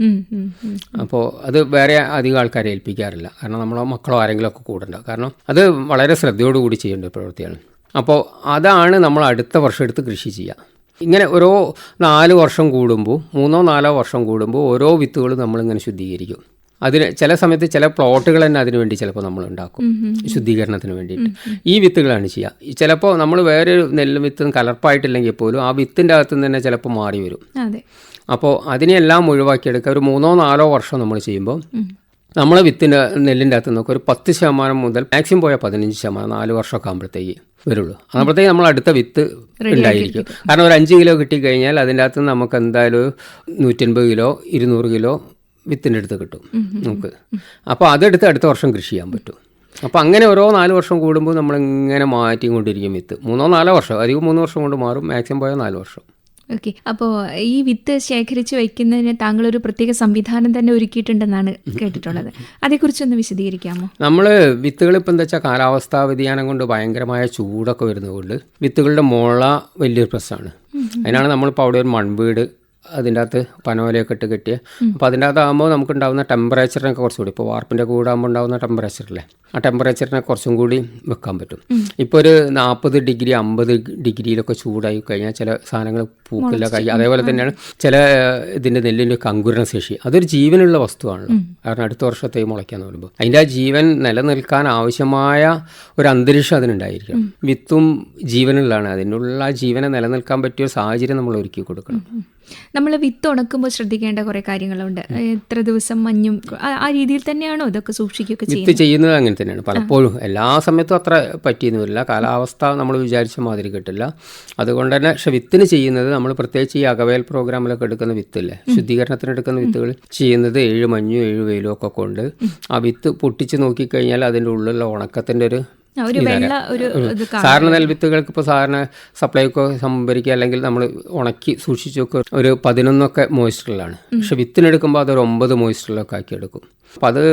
A: അപ്പോൾ അത് വേറെ അധികം ആൾക്കാരെ ഏൽപ്പിക്കാറില്ല. കാരണം നമ്മളെ മക്കളോ ആരെങ്കിലും ഒക്കെ കൂടെ ഉണ്ടാവും. കാരണം അത് വളരെ ശ്രദ്ധയോടുകൂടി ചെയ്യേണ്ട ഒരു പ്രവൃത്തിയാണ്. അപ്പോൾ അതാണ് നമ്മൾ അടുത്ത വർഷം എടുത്ത് കൃഷി ചെയ്യുക. ഇങ്ങനെ ഓരോ 4 വർഷം കൂടുമ്പോൾ 3-4 വർഷം കൂടുമ്പോൾ ഓരോ വിത്തുകളും നമ്മളിങ്ങനെ ശുദ്ധീകരിക്കും. അതിന് ചില സമയത്ത് ചില പ്ലോട്ടുകൾ തന്നെ അതിനു വേണ്ടി ചിലപ്പോൾ നമ്മൾ ഉണ്ടാക്കും ശുദ്ധീകരണത്തിന് വേണ്ടിയിട്ട്. ഈ വിത്തുകളാണ് ചെയ്യുക. ചിലപ്പോൾ നമ്മൾ വേറെ നെല്ല് വിത്ത് കലർപ്പായിട്ടില്ലെങ്കിൽ പോലും ആ വിത്തിൻ്റെ അകത്തുനിന്ന് തന്നെ ചിലപ്പോൾ മാറി വരും. അപ്പോൾ അതിനെല്ലാം ഒഴിവാക്കിയെടുക്കുക. ഒരു 3-4 വർഷം നമ്മൾ ചെയ്യുമ്പോൾ നമ്മളെ നെല്ലിൻ്റെ അകത്ത് നോക്കുക ഒരു 10% മുതൽ മാക്സിമം പോയാൽ 15% 4 വർഷമൊക്കെ ആകുമ്പോഴത്തേക്ക് വരുള്ളൂ. അപ്പോഴത്തേക്ക് നമ്മൾ അടുത്ത വിത്ത് ഉണ്ടായിരിക്കും. കാരണം ഒരു 5 കിലോ കിട്ടിക്കഴിഞ്ഞാൽ അതിൻ്റെ അകത്ത് നമുക്ക് എന്തായാലും 150 കിലോ 200 കിലോ വിത്തിൻ്റെ അടുത്ത് കിട്ടും നമുക്ക്. അപ്പോൾ അതെടുത്ത് അടുത്ത വർഷം കൃഷി ചെയ്യാൻ പറ്റും. അപ്പോൾ അങ്ങനെ ഓരോ 4 വർഷം കൂടുമ്പോൾ നമ്മളിങ്ങനെ മാറ്റിക്കൊണ്ടിരിക്കും വിത്ത്. 3-4 വർഷം, അധികം 3 വർഷം കൊണ്ട് മാറും, മാക്സിമം പോയാൽ 4 വർഷം.
C: ഓക്കെ. അപ്പോൾ ഈ വിത്ത് ശേഖരിച്ച് വയ്ക്കുന്നതിന് താങ്കളൊരു പ്രത്യേക സംവിധാനം തന്നെ ഒരുക്കിയിട്ടുണ്ടെന്നാണ് കേട്ടിട്ടുള്ളത്. അതേക്കുറിച്ചൊന്ന് വിശദീകരിക്കാമോ?
A: നമ്മൾ വിത്തുകൾ ഇപ്പം എന്താ വെച്ചാൽ കാലാവസ്ഥാ വ്യതിയാനം കൊണ്ട് ഭയങ്കരമായ ചൂടൊക്കെ വരുന്നതുകൊണ്ട് വിത്തുകളുടെ മുള വലിയൊരു പ്രശ്നമാണ്. അതിനാണ് നമ്മളിപ്പോൾ അവിടെ ഒരു മൺവീട് അതിൻ്റെ അകത്ത് പനോലയൊക്കെ ഇട്ട് കെട്ടിയ. അപ്പോൾ അതിൻ്റെ അകത്താകുമ്പോൾ നമുക്കുണ്ടാകുന്ന ടെമ്പറേച്ചറിനൊക്കെ കുറച്ചുകൂടി, ഇപ്പോൾ വാർപ്പിൻ്റെ കൂടാകുമ്പോൾ ഉണ്ടാകുന്ന ടെമ്പറേച്ചറില്ലേ, ആ ടെമ്പറേച്ചറിനെ കുറച്ചും കൂടി വെക്കാൻ പറ്റും. ഇപ്പോൾ ഒരു 40 ഡിഗ്രി 50 ഡിഗ്രിയിലൊക്കെ ചൂടായി കഴിഞ്ഞാൽ ചില സാധനങ്ങൾ പൂക്കില്ല കഴിയും. അതേപോലെ തന്നെയാണ് ചില ഇതിൻ്റെ നെല്ലിൻ്റെ അങ്കുരണ ശേഷി, അതൊരു ജീവനുള്ള വസ്തുവാണല്ലോ. കാരണം അടുത്ത വർഷത്തേക്ക് മുളയ്ക്കാന്ന് പറയുമ്പോൾ അതിൻ്റെ ആ ജീവൻ നിലനിൽക്കാൻ ആവശ്യമായ ഒരു അന്തരീക്ഷം അതിനുണ്ടായിരിക്കും. വിത്തും ജീവനുള്ളതാണ്. അതിനുള്ള ജീവനെ നിലനിൽക്കാൻ പറ്റിയ ഒരു സാഹചര്യം നമ്മൾ ഒരുക്കി കൊടുക്കണം.
C: നമ്മൾ വിത്ത് ഉണക്കുമ്പോൾ ശ്രദ്ധിക്കേണ്ട കുറേ കാര്യങ്ങളുണ്ട്. എത്ര ദിവസം മഞ്ഞും ആ രീതിയിൽ തന്നെയാണോ ഇതൊക്കെ സൂക്ഷിക്കുകയൊക്കെ
A: വിത്ത് ചെയ്യുന്നത്? അങ്ങനെ തന്നെയാണ്. പലപ്പോഴും എല്ലാ സമയത്തും അത്ര പറ്റിയെന്ന് വരില്ല. കാലാവസ്ഥ നമ്മൾ വിചാരിച്ച മാതിരി കിട്ടില്ല. അതുകൊണ്ട് തന്നെ പക്ഷെ വിത്തിന് ചെയ്യുന്നത് നമ്മൾ പ്രത്യേകിച്ച് ഈ അകവേൽ പ്രോഗ്രാമിലൊക്കെ എടുക്കുന്ന വിത്തില്ലേ, ശുദ്ധീകരണത്തിന് എടുക്കുന്ന വിത്തുകൾ ചെയ്യുന്നത് 7 മഞ്ഞും 7 വെയിലും ഒക്കെ കൊണ്ട് ആ വിത്ത് പൊട്ടിച്ച് നോക്കിക്കഴിഞ്ഞാൽ അതിൻ്റെ ഉള്ളിലുള്ള ഉണക്കത്തിൻ്റെ ഒരു സാധാരണ നെൽവിത്തുകൾക്ക് ഇപ്പോൾ സാധാരണ സപ്ലൈക്കോ സംഭരിക്കുക അല്ലെങ്കിൽ നമ്മൾ ഉണക്കി സൂക്ഷിച്ചൊക്കെ ഒരു 11 മോയ്സ്ചറിലാണ്. പക്ഷെ വിത്തിനെടുക്കുമ്പോൾ അതൊരു 9 മോയ്സ്ചറിലൊക്കെ ആക്കി എടുക്കും. അപ്പം അത്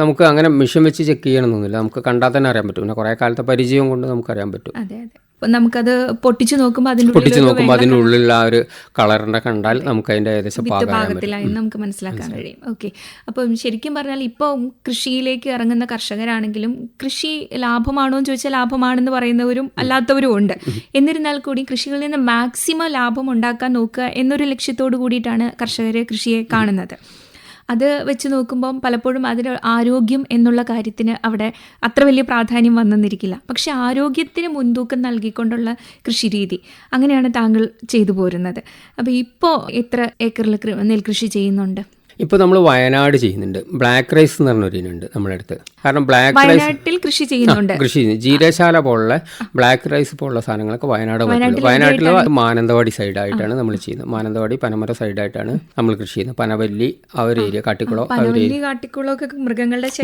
A: നമുക്ക് അങ്ങനെ മെഷീൻ വെച്ച് ചെക്ക് ചെയ്യണമെന്നൊന്നുമില്ല. നമുക്ക് കണ്ടാൽ തന്നെ അറിയാൻ പറ്റും. പിന്നെ കുറേ കാലത്തെ പരിചയം കൊണ്ട് നമുക്കറിയാൻ പറ്റും.
C: നമുക്കത് പൊട്ടിച്ചു നോക്കുമ്പോൾ
A: അതിൻ്റെ ഉള്ളിലുള്ള ആ ഒരു കളറിൻ്റെ കണ്ടാൽ നമുക്ക് അതിൻ്റെ ഏകദേശം
C: പാകത്തിലായി നമുക്ക് മനസ്സിലാക്കാൻ കഴിയും. ഓക്കെ. അപ്പം ശരിക്കും പറഞ്ഞാൽ ഇപ്പോൾ കൃഷിയിലേക്ക് ഇറങ്ങുന്ന കർഷകരാണെങ്കിലും കൃഷി ലാഭമാണോ എന്ന് ചോദിച്ചാൽ ലാഭമാണെന്ന് പറയുന്നവരും അല്ലാത്തവരും ഉണ്ട്. എന്നിരുന്നാൽ കൂടി കൃഷികളിൽ നിന്ന് മാക്സിമം ലാഭം ഉണ്ടാക്കാൻ നോക്കുക എന്നൊരു ലക്ഷ്യത്തോടു കൂടിയിട്ടാണ് കർഷകർ കൃഷിയെ കാണുന്നത്. അത് വെച്ച് നോക്കുമ്പം പലപ്പോഴും അതിന് ആരോഗ്യം എന്നുള്ള കാര്യത്തിന് അവിടെ അത്ര വലിയ പ്രാധാന്യം വന്നെന്നിരിക്കില്ല. പക്ഷെ ആരോഗ്യത്തിന് മുൻതൂക്കം നൽകിക്കൊണ്ടുള്ള കൃഷിരീതി അങ്ങനെയാണ് താങ്കൾ ചെയ്തു പോരുന്നത്. അപ്പോൾ ഇപ്പോൾ എത്ര ഏക്കറിൽ നെൽകൃഷി ചെയ്യുന്നുണ്ട്?
A: ഇപ്പോൾ നമ്മൾ വയനാട് ചെയ്യുന്നുണ്ട്. ബ്ലാക്ക് റൈസ് എന്ന് പറഞ്ഞൊരു ഇനുണ്ട് നമ്മുടെ അടുത്ത്. കാരണം ബ്ലാക്ക് റൈസ്
C: വയനാട്ടിൽ കൃഷി ചെയ്യുന്നുണ്ട്.
A: കൃഷി ചെയ്യുന്നു. ജീരശാല പോലുള്ള ബ്ലാക്ക് റൈസ് പോലുള്ള സാധനങ്ങളൊക്കെ വയനാട്ടിൽ മാനന്തവാടി സൈഡായിട്ടാണ് നമ്മൾ ചെയ്യുന്നത്. മാനന്തവാടി പനമര സൈഡായിട്ടാണ് നമ്മൾ കൃഷി ചെയ്യുന്നത്. പനവല്ലി ആ ഒരു ഏരിയ, കാട്ടിക്കുളം ആ ഒരു ഏരിയ,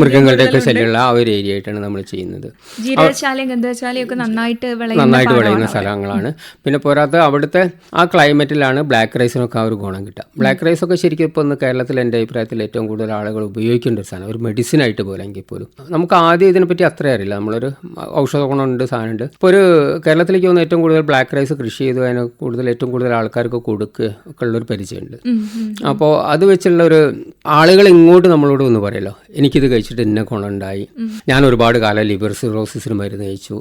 A: മൃഗങ്ങളുടെയൊക്കെ ശല്യമുള്ള ആ ഒരു ഏരിയ ആയിട്ടാണ് നമ്മൾ ചെയ്യുന്നത്.
C: ജീരശാലയും ഗന്ധശാലയും ഒക്കെ നന്നായിട്ട്
A: വിളയുന്ന സ്ഥലങ്ങളാണ്. പിന്നെ പോരാത്ത അവിടുത്തെ ആ ക്ലൈമറ്റിലാണ് ബ്ലാക്ക് റൈസിനൊക്കെ ആ ഒരു ഗുണം കിട്ടുക. ബ്ലാക്ക് റൈസ് ഒക്കെ ശരിക്കും ഇപ്പോൾ ഒന്ന് കേരളത്തിൽ എൻ്റെ അഭിപ്രായത്തിൽ ഏറ്റവും കൂടുതൽ ആളുകൾ ഉപയോഗിക്കേണ്ട ഒരു സാധനം, ഒരു മെഡിസിൻ ആയിട്ട് പോലെങ്കിൽ പോലും. നമുക്ക് ആദ്യം ഇതിനെപ്പറ്റി അത്ര അറിയില്ല. നമ്മളൊരു ഔഷധ ഗുണമുണ്ട്, സാധനമുണ്ട്. ഇപ്പോൾ ഒരു കേരളത്തിലേക്ക് വന്ന് ഏറ്റവും കൂടുതൽ ബ്ലാക്ക് റൈസ് കൃഷി ചെയ്തു അതിന് ഏറ്റവും കൂടുതൽ ആൾക്കാർക്ക് കൊടുക്കുക ഒക്കെ ഉള്ളൊരു പരിചയമുണ്ട്. അപ്പോൾ അത് വെച്ചുള്ള ഒരു ആളുകൾ ഇങ്ങോട്ട് നമ്മളോട് ഒന്ന് പറയല്ലോ, എനിക്കിത് കഴിച്ചിട്ട് ഇന്ന ഗുണമുണ്ടായി, ഞാൻ ഒരുപാട് കാലം ലിവർ സിറോസിസിന് മരുന്ന് കഴിച്ചു,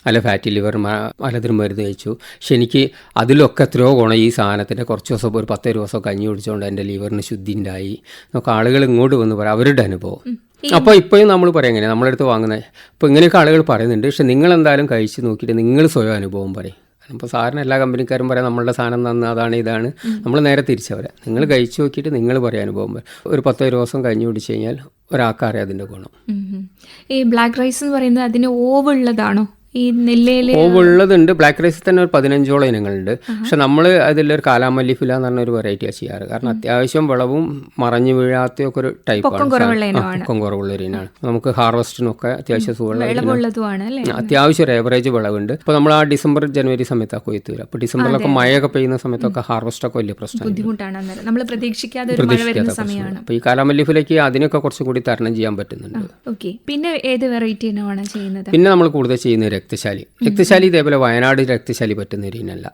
A: അല്ല ഫാറ്റി ലിവർ പലതിന് മരുന്ന് കഴിച്ചു, പക്ഷെ എനിക്ക് അതിലൊക്കെ എത്രയോ ഗുണം ഈ സാധനത്തിൻ്റെ കുറച്ച് ദിവസം ഒരു 10 ദിവസം കഞ്ഞി കുടിച്ചുകൊണ്ട് എൻ്റെ ലിവറിന് ശുദ്ധി ഉണ്ടായി എന്നൊക്കെ ആളുകൾ ഇങ്ങോട്ട് വന്ന് പറയാം അവരുടെ അനുഭവം. അപ്പോൾ ഇപ്പോഴും നമ്മൾ പറയാം എങ്ങനെ നമ്മുടെ അടുത്ത് വാങ്ങുന്നത്. ഇപ്പോൾ ഇങ്ങനെയൊക്കെ ആളുകൾ പറയുന്നുണ്ട്. പക്ഷെ നിങ്ങളെന്തായാലും കഴിച്ച് നോക്കിയിട്ട് നിങ്ങൾ സ്വയം അനുഭവം പറയും. അപ്പോൾ സാറിന് എല്ലാ കമ്പനിക്കാരും പറയാം നമ്മളുടെ സാധനം നന്ന് അതാണ് ഇതാണ്. നമ്മൾ നേരെ തിരിച്ചവരെ നിങ്ങൾ കഴിച്ചു നോക്കിയിട്ട് നിങ്ങൾ പറയാൻ അനുഭവം പറയും. ഒരു 10 ദിവസം കഴിഞ്ഞ് പിടിച്ച് കഴിഞ്ഞാൽ ഒരാൾക്കറിയാം അതിൻ്റെ ഗുണം.
C: ഈ ബ്ലാക്ക് റൈസ് എന്ന് പറയുന്നത് അതിന് ഓവുള്ളതാണോ? ഈ നെല്ലയിൽ
A: ഓവുള്ളതുണ്ട്. ബ്ലാക്ക് റൈസിൽ തന്നെ ഒരു 15ഓളം ഇനങ്ങളുണ്ട്. പക്ഷെ നമ്മൾ അതിലൊരു കാലാമല്ലിഫില എന്ന് പറഞ്ഞ ഒരു വെറൈറ്റിയാണ് ചെയ്യാറ്. കാരണം അത്യാവശ്യം വിളവും മറഞ്ഞു വീഴാത്തൊക്കെ ഒരു ടൈപ്പാണ്, പൊക്കം കുറവുള്ള ഒരു ഇനാണ്. നമുക്ക് ഹാർവസ്റ്റിനൊക്കെ അത്യാവശ്യം സുഖമുള്ള അത്യാവശ്യം ഒരു ഏവറേജ് വിളവുണ്ട്. ഇപ്പോൾ നമ്മൾ ആ ഡിസംബർ ജനുവരി സമയത്തൊക്കെ കൊയ്ത്ത് വരും. അപ്പോൾ ഡിസംബറിലൊക്കെ മഴയൊക്കെ പെയ്യുന്ന സമയത്തൊക്കെ ഹാർവസ്റ്റൊക്കെ വലിയ പ്രശ്നമാണ്,
C: നമ്മൾ പ്രതീക്ഷിക്കാതെ.
A: അപ്പോൾ ഈ കാലാമല്ലിഫിലേക്ക് അതിനൊക്കെ കുറച്ചും കൂടി തരണം ചെയ്യാൻ പറ്റുന്നുണ്ട്.
C: പിന്നെ ഏത് വെറൈറ്റി ഇനമാണ് ചെയ്യുന്നത്?
A: പിന്നെ നമ്മൾ കൂടുതൽ ചെയ്യുന്ന രക്തശാലി ഇതേപോലെ വയനാട് രക്തശാലി പറ്റുന്ന ഒരു ഇനല്ല.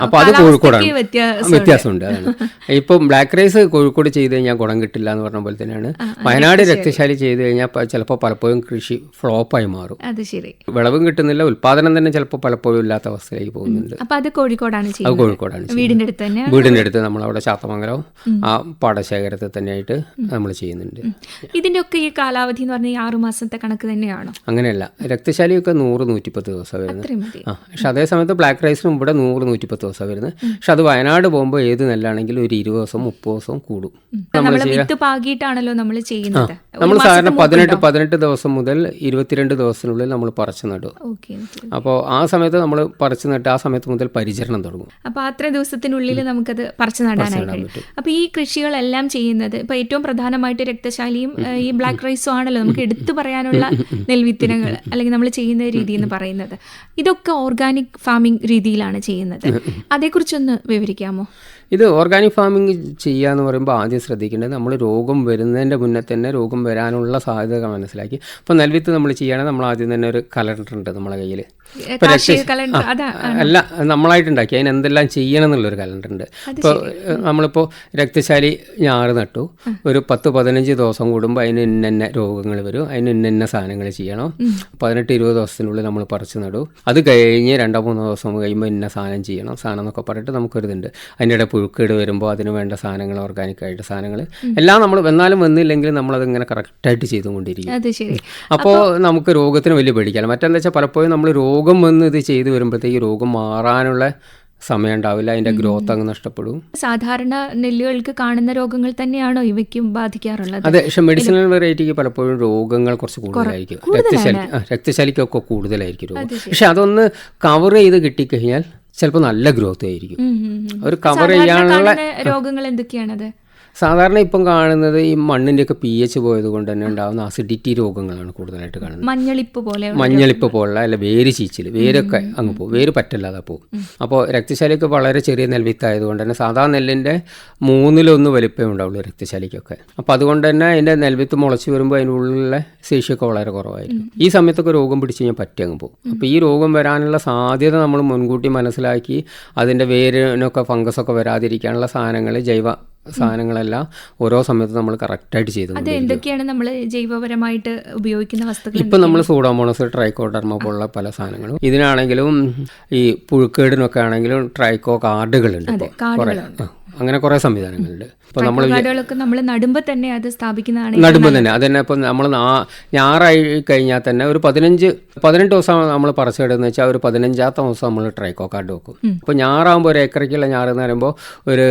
A: അപ്പോൾ അത് കോഴിക്കോടാണ്. വ്യത്യാസമുണ്ട്. അതാണ് ഇപ്പം ബ്ലാക്ക് റൈസ് കോഴിക്കോട് ചെയ്ത് കഴിഞ്ഞാൽ ഗുണം കിട്ടില്ല എന്ന് പറഞ്ഞ പോലെ തന്നെയാണ് വയനാട് രക്തശാലി ചെയ്ത് കഴിഞ്ഞാൽ ചിലപ്പോൾ പലപ്പോഴും കൃഷി ഫ്ലോപ്പായി മാറും. വിളവും കിട്ടുന്നില്ല, ഉൽപാദനം തന്നെ ചിലപ്പോൾ പലപ്പോഴും ഇല്ലാത്ത അവസ്ഥയിലേക്ക് പോകുന്നുണ്ട്.
C: അത് കോഴിക്കോടാണ്.
A: വീടിൻ്റെ അടുത്ത് നമ്മളവിടെ ചാത്തമംഗലം ആ പാടശേഖരത്തിൽ തന്നെയായിട്ട് നമ്മൾ ചെയ്യുന്നുണ്ട്.
C: ഇതിന്റെ ഒക്കെ ഈ കാലാവധി എന്ന് പറഞ്ഞാൽ 6 മാസത്തെ കണക്ക് തന്നെയാണോ?
A: അങ്ങനെയല്ല, രക്തശാലിയൊക്കെ 100-110 ദിവസം വരുന്നത്. പക്ഷെ അതേ സമയത്ത് ബ്ലാക്ക് റൈസിനും ഇവിടെ 100-110 ദിവസം വരുന്നത്. പക്ഷെ അത് വയനാട് പോകുമ്പോൾ ഏത് നെല്ലാണെങ്കിലും ഒരു 20 ദിവസം 30 ദിവസം കൂടും. നമ്മൾ സാധാരണ 18 ദിവസം മുതൽ 22 ദിവസത്തിനുള്ളിൽ നമ്മൾ പറിച്ചു നടും. അപ്പോൾ ആ സമയത്ത് നമ്മൾ പറിച്ചു നട്ട് ആ സമയത്ത് മുതൽ പരിചരണം തുടങ്ങും.
C: അപ്പോൾ അത്ര ദിവസത്തിനുള്ളിൽ നമുക്കത് പറിച്ചു നടാനായിട്ട് പറ്റും. അപ്പോൾ ഈ കൃഷികളെല്ലാം ചെയ്യുന്നത് ഇപ്പോൾ ഏറ്റവും പ്രധാനമായിട്ട് രക്തശാലിയും ഈ ബ്ലാക്ക് റൈസും ആണല്ലോ നമുക്ക് എടുത്തു പറയാനുള്ള നെൽവിത്തിനങ്ങൾ അല്ലെങ്കിൽ നമ്മൾ ചെയ്യുന്ന രീതി എന്ന് പറയുന്നത്. ഇതൊക്കെ ഓർഗാനിക് ഫാമിംഗ് രീതിയിലാണ് ചെയ്യുന്നത്. അതേക്കുറിച്ചൊന്ന് വിവരിക്കാമോ?
A: ഇത് ഓർഗാനിക് ഫാമിംഗ് ചെയ്യുക എന്ന് പറയുമ്പോൾ ആദ്യം ശ്രദ്ധിക്കേണ്ടത് നമ്മൾ രോഗം വരുന്നതിൻ്റെ മുന്നേ തന്നെ രോഗം വരാനുള്ള സാധ്യതകൾ മനസ്സിലാക്കി. ഇപ്പോൾ നെൽവിത്ത് നമ്മൾ ചെയ്യുകയാണെങ്കിൽ നമ്മൾ ആദ്യം തന്നെ ഒരു കലണ്ടർ ഉണ്ട് നമ്മളെ കയ്യിൽ. അല്ല, നമ്മളായിട്ടുണ്ടാക്കി അതിന് എന്തെല്ലാം ചെയ്യണം എന്നുള്ളൊരു കലണ്ടർ ഉണ്ട്. ഇപ്പോൾ നമ്മളിപ്പോൾ രക്തശാലി ഞാറ് നട്ടു, ഒരു 10-15 ദിവസം കൂടുമ്പോൾ അതിന് ഇന്ന രോഗങ്ങൾ വരും, അതിന് ഇന്ന സാധനങ്ങൾ ചെയ്യണം. 18-20 ദിവസത്തിനുള്ളിൽ നമ്മൾ പറിച്ചു നടും. അത് കഴിഞ്ഞ് 2-3 ദിവസം കഴിയുമ്പോൾ ഇന്ന സാധനം ചെയ്യണം. സാധനം എന്നൊക്കെ പറഞ്ഞിട്ട് നമുക്കൊരിതുണ്ട്. അതിൻ്റെ ഇടയിൽ പുഴുക്കേട് വരുമ്പോൾ അതിന് വേണ്ട സാധനങ്ങൾ, ഓർഗാനിക്കായിട്ട് സാധനങ്ങൾ എല്ലാം നമ്മൾ വന്നാലും വന്നില്ലെങ്കിലും നമ്മളതിങ്ങനെ കറക്റ്റായിട്ട് ചെയ്തുകൊണ്ടിരിക്കും. അപ്പോൾ നമുക്ക് രോഗത്തിന് വലിയ പേടിക്കാനും. മറ്റെന്താ വെച്ചാൽ പലപ്പോഴും നമ്മൾ രോഗം വന്ന് ഇത് ചെയ്ത് വരുമ്പോഴത്തേക്ക് രോഗം മാറാനുള്ള സമയം ഉണ്ടാവില്ല, അതിൻ്റെ ഗ്രോത്ത് അങ്ങ് നഷ്ടപ്പെടും.
C: സാധാരണ നെല്ലുകൾക്ക് കാണുന്ന രോഗങ്ങൾ തന്നെയാണോ ഇവയ്ക്കും ബാധിക്കാറുള്ളത്?
A: അതെ, പക്ഷെ മെഡിസിനൽ വെറൈറ്റിക്ക് പലപ്പോഴും രോഗങ്ങൾ കുറച്ച് കൂടുതലായിരിക്കും. രക്തശാലിക്കൊക്കെ കൂടുതലായിരിക്കും രോഗം. പക്ഷെ അതൊന്ന് കവർ ചെയ്ത് കിട്ടിക്കഴിഞ്ഞാൽ ചിലപ്പോൾ നല്ല ഗ്രോത്ത് ആയിരിക്കും. ഒരു കവർ ചെയ്യാനുള്ള
C: രോഗങ്ങൾ എന്തൊക്കെയാണത്?
A: സാധാരണ ഇപ്പം കാണുന്നത് ഈ മണ്ണിൻ്റെയൊക്കെ pH പോയത് കൊണ്ട് തന്നെ ഉണ്ടാകുന്ന അസിഡിറ്റി രോഗങ്ങളാണ് കൂടുതലായിട്ട് കാണുന്നത്. മഞ്ഞളിപ്പ് പോലുള്ള അല്ല വേര് ചീച്ചിൽ, വേരൊക്കെ അങ്ങ് പോകും, വേര് പറ്റല്ലാതെ പോകും. അപ്പോൾ രക്തശാലിക്ക് വളരെ ചെറിയ നെൽവിത്തായതുകൊണ്ട് തന്നെ സാധാരണ നെല്ലിൻ്റെ 1/3 വലിപ്പമേ ഉണ്ടാവുള്ളൂ രക്തശാലിക്കൊക്കെ. അപ്പോൾ അതുകൊണ്ട് തന്നെ അതിൻ്റെ നെൽവിത്ത് മുളച്ച് വരുമ്പോൾ അതിൻ്റെ ഉള്ളിലെ ശേഷിയൊക്കെ വളരെ കുറവായിരിക്കും. ഈ സമയത്തൊക്കെ രോഗം പിടിച്ച് കഴിഞ്ഞാൽ പറ്റി അങ്ങ് പോകും. അപ്പോൾ ഈ രോഗം വരാനുള്ള സാധ്യത നമ്മൾ മുൻകൂട്ടി മനസ്സിലാക്കി അതിൻ്റെ വേരിനൊക്കെ ഫംഗസൊക്കെ വരാതിരിക്കാനുള്ള സാധനങ്ങൾ, ജൈവ സാധനങ്ങളെല്ലാം ഓരോ സമയത്ത് നമ്മൾ കറക്റ്റായിട്ട് ചെയ്തു.
C: എന്തൊക്കെയാണ് നമ്മൾ ജൈവപരമായിട്ട് ഉപയോഗിക്കുന്ന വസ്തുക്കൾ?
A: ഇപ്പം നമ്മൾ സൂഡോമോണസ്, ട്രൈക്കോഡർമ പോലുള്ള പല സാധനങ്ങളും. ഇതിനാണെങ്കിലും ഈ പുഴുക്കേടിനൊക്കെ ആണെങ്കിലും ട്രൈക്കോ കാർഡുകളുണ്ട്. കുറേ
B: അങ്ങനെ കുറേ സംവിധാനങ്ങളുണ്ട്. ഇപ്പോൾ നമ്മൾ
C: കാർഡുകളൊക്കെ നമ്മൾ നടുമ്പോൾ തന്നെ അത് സ്ഥാപിക്കുന്നതാണ്.
B: നടുമ്പോൾ തന്നെ അത് തന്നെ ഇപ്പോൾ നമ്മൾ ഞാറായി കഴിഞ്ഞാൽ തന്നെ ഒരു 18 ദിവസം നമ്മൾ പറിച്ചെടുന്ന് വെച്ചാൽ ഒരു 15ാമത്തെ ദിവസം നമ്മൾ ട്രൈക്കോ കാർഡ് വെക്കും. ഇപ്പോൾ ഞാറാകുമ്പോൾ ഒരു ഏക്കറയ്ക്കുള്ള ഞാറെന്ന് പറയുമ്പോൾ ഒരു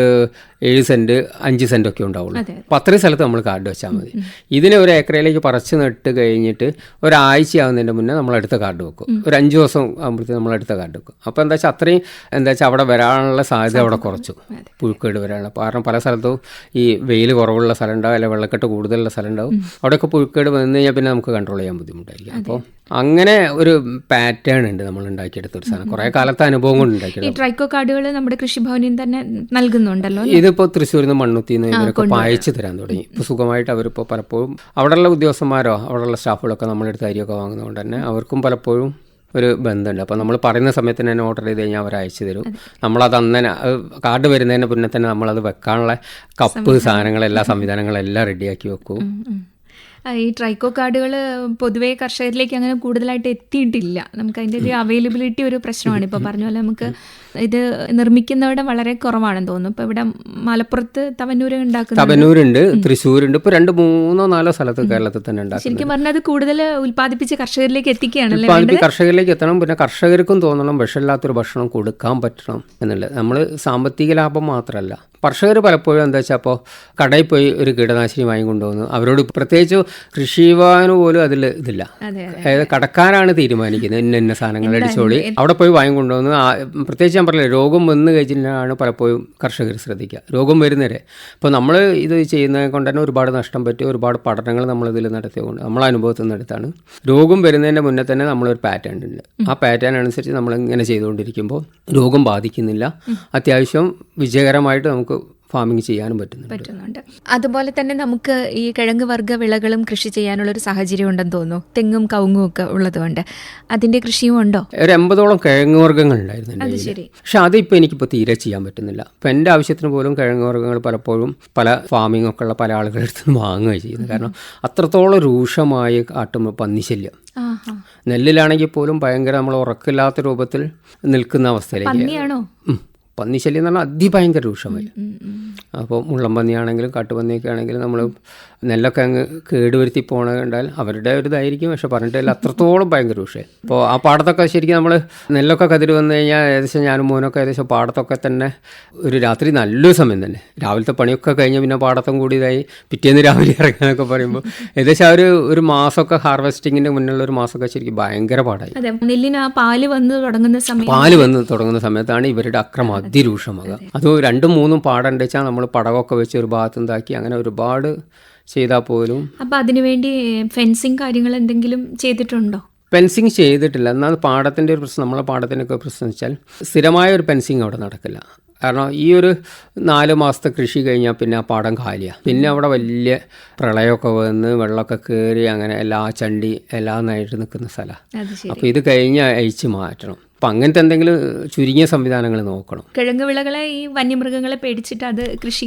B: 7 സെൻറ്റ് 5 സെൻറ്റ് ഒക്കെ ഉണ്ടാവുള്ളൂ. അപ്പോൾ അത്രയും സ്ഥലത്ത് നമ്മൾ കാർഡ് വെച്ചാൽ മതി. ഇതിനെ ഒരു ഏക്കറയിലേക്ക് പറിച്ച് നട്ട് കഴിഞ്ഞിട്ട് ഒരാഴ്ച ആകുന്നതിൻ്റെ മുന്നേ നമ്മൾ അടുത്ത കാർഡ് വെക്കും. ഒരു 5 ദിവസം ആകുമ്പോഴത്തേക്കും നമ്മൾ അടുത്ത കാർഡ് വെക്കും. അപ്പോൾ എന്താ വെച്ചാൽ അത്രയും അവിടെ വരാനുള്ള സാധ്യത അവിടെ കുറച്ചു, പുഴുക്കേട് വരാനുള്ള. കാരണം പല സ്ഥലത്തും ഈ വെയിൽ കുറവുള്ള സ്ഥലം ഉണ്ടാവും, അല്ലെങ്കിൽ വെള്ളക്കെട്ട് കൂടുതലുള്ള സ്ഥലം ഉണ്ടാവും. അവിടെയൊക്കെ പുഴുക്കേട് വന്നു കഴിഞ്ഞാൽ പിന്നെ നമുക്ക് കൺട്രോൾ ചെയ്യാൻ ബുദ്ധിമുട്ടായിരിക്കും. അപ്പോൾ അങ്ങനെ ഒരു പാറ്റേൺ ഉണ്ട് നമ്മൾ ഉണ്ടാക്കിയെടുത്ത ഒരു സാധനം, കുറേ കാലത്തെ അനുഭവം കൊണ്ട് ഉണ്ടാക്കിയെടുക്കും.
C: ഈ ട്രൈക്കോ കാർഡുകൾ നമ്മുടെ കൃഷിഭവനിൽ തന്നെ നൽകുന്നുണ്ടല്ലോ.
B: ഇതിപ്പോൾ തൃശ്ശൂരിൽ നിന്ന് മണ്ണുത്തിന്ന് ഇവരൊക്കെ അയച്ചു തരാൻ തുടങ്ങി. ഇപ്പോൾ സുഖമായിട്ട് അവരിപ്പോൾ പലപ്പോഴും അവിടെയുള്ള ഉദ്യോഗസ്ഥന്മാരോ അവിടെയുള്ള സ്റ്റാഫുകളൊക്കെ നമ്മളെടുത്ത് അരിയൊക്കെ വാങ്ങുന്നതുകൊണ്ട് തന്നെ അവർക്കും പലപ്പോഴും ഒരു ബന്ധമുണ്ട്. അപ്പോൾ നമ്മൾ പറയുന്ന സമയത്ത് തന്നെ ഓർഡർ ചെയ്ത് കഴിഞ്ഞാൽ അവർ അയച്ചു തരും. നമ്മളത് അന്നേനെ കാർഡ് വരുന്നതിന് മുന്നേ തന്നെ നമ്മളത് വെക്കാനുള്ള കപ്പ് സാധനങ്ങളെല്ലാം സംവിധാനങ്ങളെല്ലാം റെഡിയാക്കി വെക്കും.
C: ഈ ട്രൈക്കോ കാർഡുകൾ പൊതുവേ കർഷകരിലേക്ക് അങ്ങനെ കൂടുതലായിട്ട് എത്തിയിട്ടില്ല. നമുക്ക് അതിൻ്റെ ഒരു അവൈലബിലിറ്റി ഒരു പ്രശ്നമാണ്. ഇപ്പോൾ പറഞ്ഞ പോലെ നമുക്ക് ഇത് നിർമ്മിക്കുന്നവിടെ വളരെ കുറവാണെന്ന് തോന്നുന്നു. ഇപ്പോൾ ഇവിടെ മലപ്പുറത്ത് തവന്നൂരുണ്ട്,
B: തൃശ്ശൂരുണ്ട്, ഇപ്പോൾ 2, 3, 4 സ്ഥലത്ത് കേരളത്തിൽ തന്നെ ഉണ്ടാക്കും.
C: ശരിക്കും പറഞ്ഞാൽ അത് കൂടുതൽ ഉൽപ്പാദിപ്പിച്ച് കർഷകരിലേക്ക് എത്തിക്കുകയാണല്ലേ.
B: കർഷകരിലേക്ക് എത്തണം. പിന്നെ കർഷകർക്കും തോന്നണം വിഷമില്ലാത്തൊരു ഭക്ഷണം കൊടുക്കാൻ പറ്റണം എന്നുള്ളത്. നമ്മൾ സാമ്പത്തിക ലാഭം മാത്രമല്ല, കർഷകർ പലപ്പോഴും എന്താ വെച്ചാൽ അപ്പോൾ കടയിൽ പോയി ഒരു കീടനാശിനി വാങ്ങി കൊണ്ടുവന്നു. അവരോട് പ്രത്യേകിച്ച് കൃഷിഭവന് പോലും അതിൽ ഇതില്ല. അതായത് കടക്കാരാണ് തീരുമാനിക്കുന്നത് ഇന്ന സാധനങ്ങൾ അടിച്ചോളി അവിടെ പോയി വാങ്ങി കൊണ്ടുവന്ന്. പ്രത്യേകിച്ച് ഞാൻ പറഞ്ഞില്ല, രോഗം വന്നു കഴിഞ്ഞാലാണ് പലപ്പോഴും കർഷകർ ശ്രദ്ധിക്കുക. രോഗം വരുന്നവരെ ഇപ്പോൾ നമ്മൾ ഇത് ചെയ്യുന്നത് കൊണ്ട് തന്നെ ഒരുപാട് നഷ്ടം പറ്റി, ഒരുപാട് പഠനങ്ങൾ നമ്മളിതിൽ നടത്തിയതുകൊണ്ട് നമ്മളെ അനുഭവത്തിൽ നിന്ന് എടുത്താണ്. രോഗം വരുന്നതിൻ്റെ മുന്നേ തന്നെ നമ്മളൊരു പാറ്റേൺ ഉണ്ട്. ആ പാറ്റേൺ അനുസരിച്ച് നമ്മളിങ്ങനെ ചെയ്തുകൊണ്ടിരിക്കുമ്പോൾ രോഗം ബാധിക്കുന്നില്ല, അത്യാവശ്യം വിജയകരമായിട്ട് നമുക്ക് ഫാമിങ് ചെയ്യാനും പറ്റുന്നുണ്ട്.
C: അതുപോലെ തന്നെ നമുക്ക് ഈ കിഴങ്ങ് വർഗ്ഗ വിളകളും കൃഷി ചെയ്യാനുള്ളൊരു സാഹചര്യം ഉണ്ടെന്ന് തോന്നുന്നു. തെങ്ങും കവുങ്ങും ഒക്കെ ഉള്ളതുകൊണ്ട് അതിൻ്റെ കൃഷിയും ഉണ്ടോ?
B: ഒരു 80ഓളം കിഴങ്ങ് വർഗ്ഗങ്ങൾ ഉണ്ടായിരുന്നു. പക്ഷെ അതിപ്പോൾ എനിക്കിപ്പോൾ തീരെ ചെയ്യാൻ പറ്റുന്നില്ല. ഇപ്പം എൻ്റെ ആവശ്യത്തിന് പോലും കിഴങ്ങ് വർഗ്ഗങ്ങൾ പലപ്പോഴും പല ഫാമിംഗ് ഒക്കെ ഉള്ള പല ആളുകളുടെ അടുത്ത് നിന്ന് വാങ്ങുകയാണ് ചെയ്യുന്നത്. കാരണം അത്രത്തോളം രൂക്ഷമായി പന്നിശല്യം. നെല്ലിലാണെങ്കിൽ പോലും ഭയങ്കര നമ്മൾ ഉറക്കില്ലാത്ത രൂപത്തിൽ നിൽക്കുന്ന അവസ്ഥയിലേക്ക് പന്നിശല്യം എന്ന് പറഞ്ഞാൽ അതിഭയങ്കര രൂക്ഷമായി. അപ്പോൾ മുള്ളം പന്നിയാണെങ്കിലും കാട്ടുപന്നിയൊക്കെ ആണെങ്കിലും നമ്മൾ നെല്ലൊക്കെ അങ്ങ് കേടുവരുത്തി പോകണ കണ്ടാൽ അവരുടെ ഒരു ഇതായിരിക്കും. പക്ഷെ പറഞ്ഞിട്ടില്ല, അത്രത്തോളം ഭയങ്കര രൂക്ഷമായി. അപ്പോൾ ആ പാടത്തൊക്കെ ശരിക്കും നമ്മൾ നെല്ലൊക്കെ കതിര് വന്നു കഴിഞ്ഞാൽ ഏകദേശം ഞാനും മോനൊക്കെ ഏകദേശം പാടത്തൊക്കെ തന്നെ ഒരു രാത്രി നല്ലൊരു സമയം തന്നെ, രാവിലത്തെ പണിയൊക്കെ കഴിഞ്ഞ് പിന്നെ പാടത്തും കൂടി ഇതായി പിറ്റേന്ന് രാവിലെ ഇറങ്ങാനൊക്കെ പറയുമ്പോൾ ഏകദേശം ഒരു മാസമൊക്കെ ഹാർവെസ്റ്റിങ്ങിൻ്റെ മുന്നുള്ള ഒരു മാസമൊക്കെ ശരിക്കും ഭയങ്കര പാടായി.
C: നെല്ലിന് ആ പാല് വന്ന്
B: തുടങ്ങുന്ന സമയത്താണ് ഇവരുടെ അക്രമം അതിരൂക്ഷമാകുക. അത് 2, 3 പാടം വെച്ചാൽ നമ്മൾ പടകമൊക്കെ വെച്ച് ഒരു ഭാഗത്തുനിന്നാക്കി അങ്ങനെ ഒരുപാട് ചെയ്താൽ പോലും.
C: അപ്പം അതിനുവേണ്ടി ഫെൻസിങ് കാര്യങ്ങൾ എന്തെങ്കിലും ചെയ്തിട്ടുണ്ടോ?
B: ഫെൻസിങ് ചെയ്തിട്ടില്ല. എന്നാൽ പാടത്തിൻ്റെ ഒരു പ്രശ്നം, നമ്മളെ പാടത്തിനൊക്കെ പ്രശ്നം വെച്ചാൽ സ്ഥിരമായ ഒരു ഫെൻസിങ് അവിടെ നടക്കില്ല. കാരണം ഈ ഒരു 4 മാസത്തെ കൃഷി കഴിഞ്ഞാൽ പിന്നെ ആ പാടം കാലിയാണ്. പിന്നെ അവിടെ വലിയ പ്രളയമൊക്കെ വന്ന് വെള്ളമൊക്കെ കയറി അങ്ങനെ എല്ലാ ചണ്ടി എല്ലാം നായിട്ട് നിൽക്കുന്ന സ്ഥലമാണ്. അപ്പോൾ ഇത് കഴിഞ്ഞ് അയച്ച് മാറ്റണം. അപ്പം അങ്ങനത്തെ എന്തെങ്കിലും ചുരുങ്ങിയ സംവിധാനങ്ങൾ നോക്കണം.
C: കിഴങ്ങ് വിളകളെ ഈ വന്യമൃഗങ്ങളെ പേടിച്ചിട്ട് അത് കൃഷി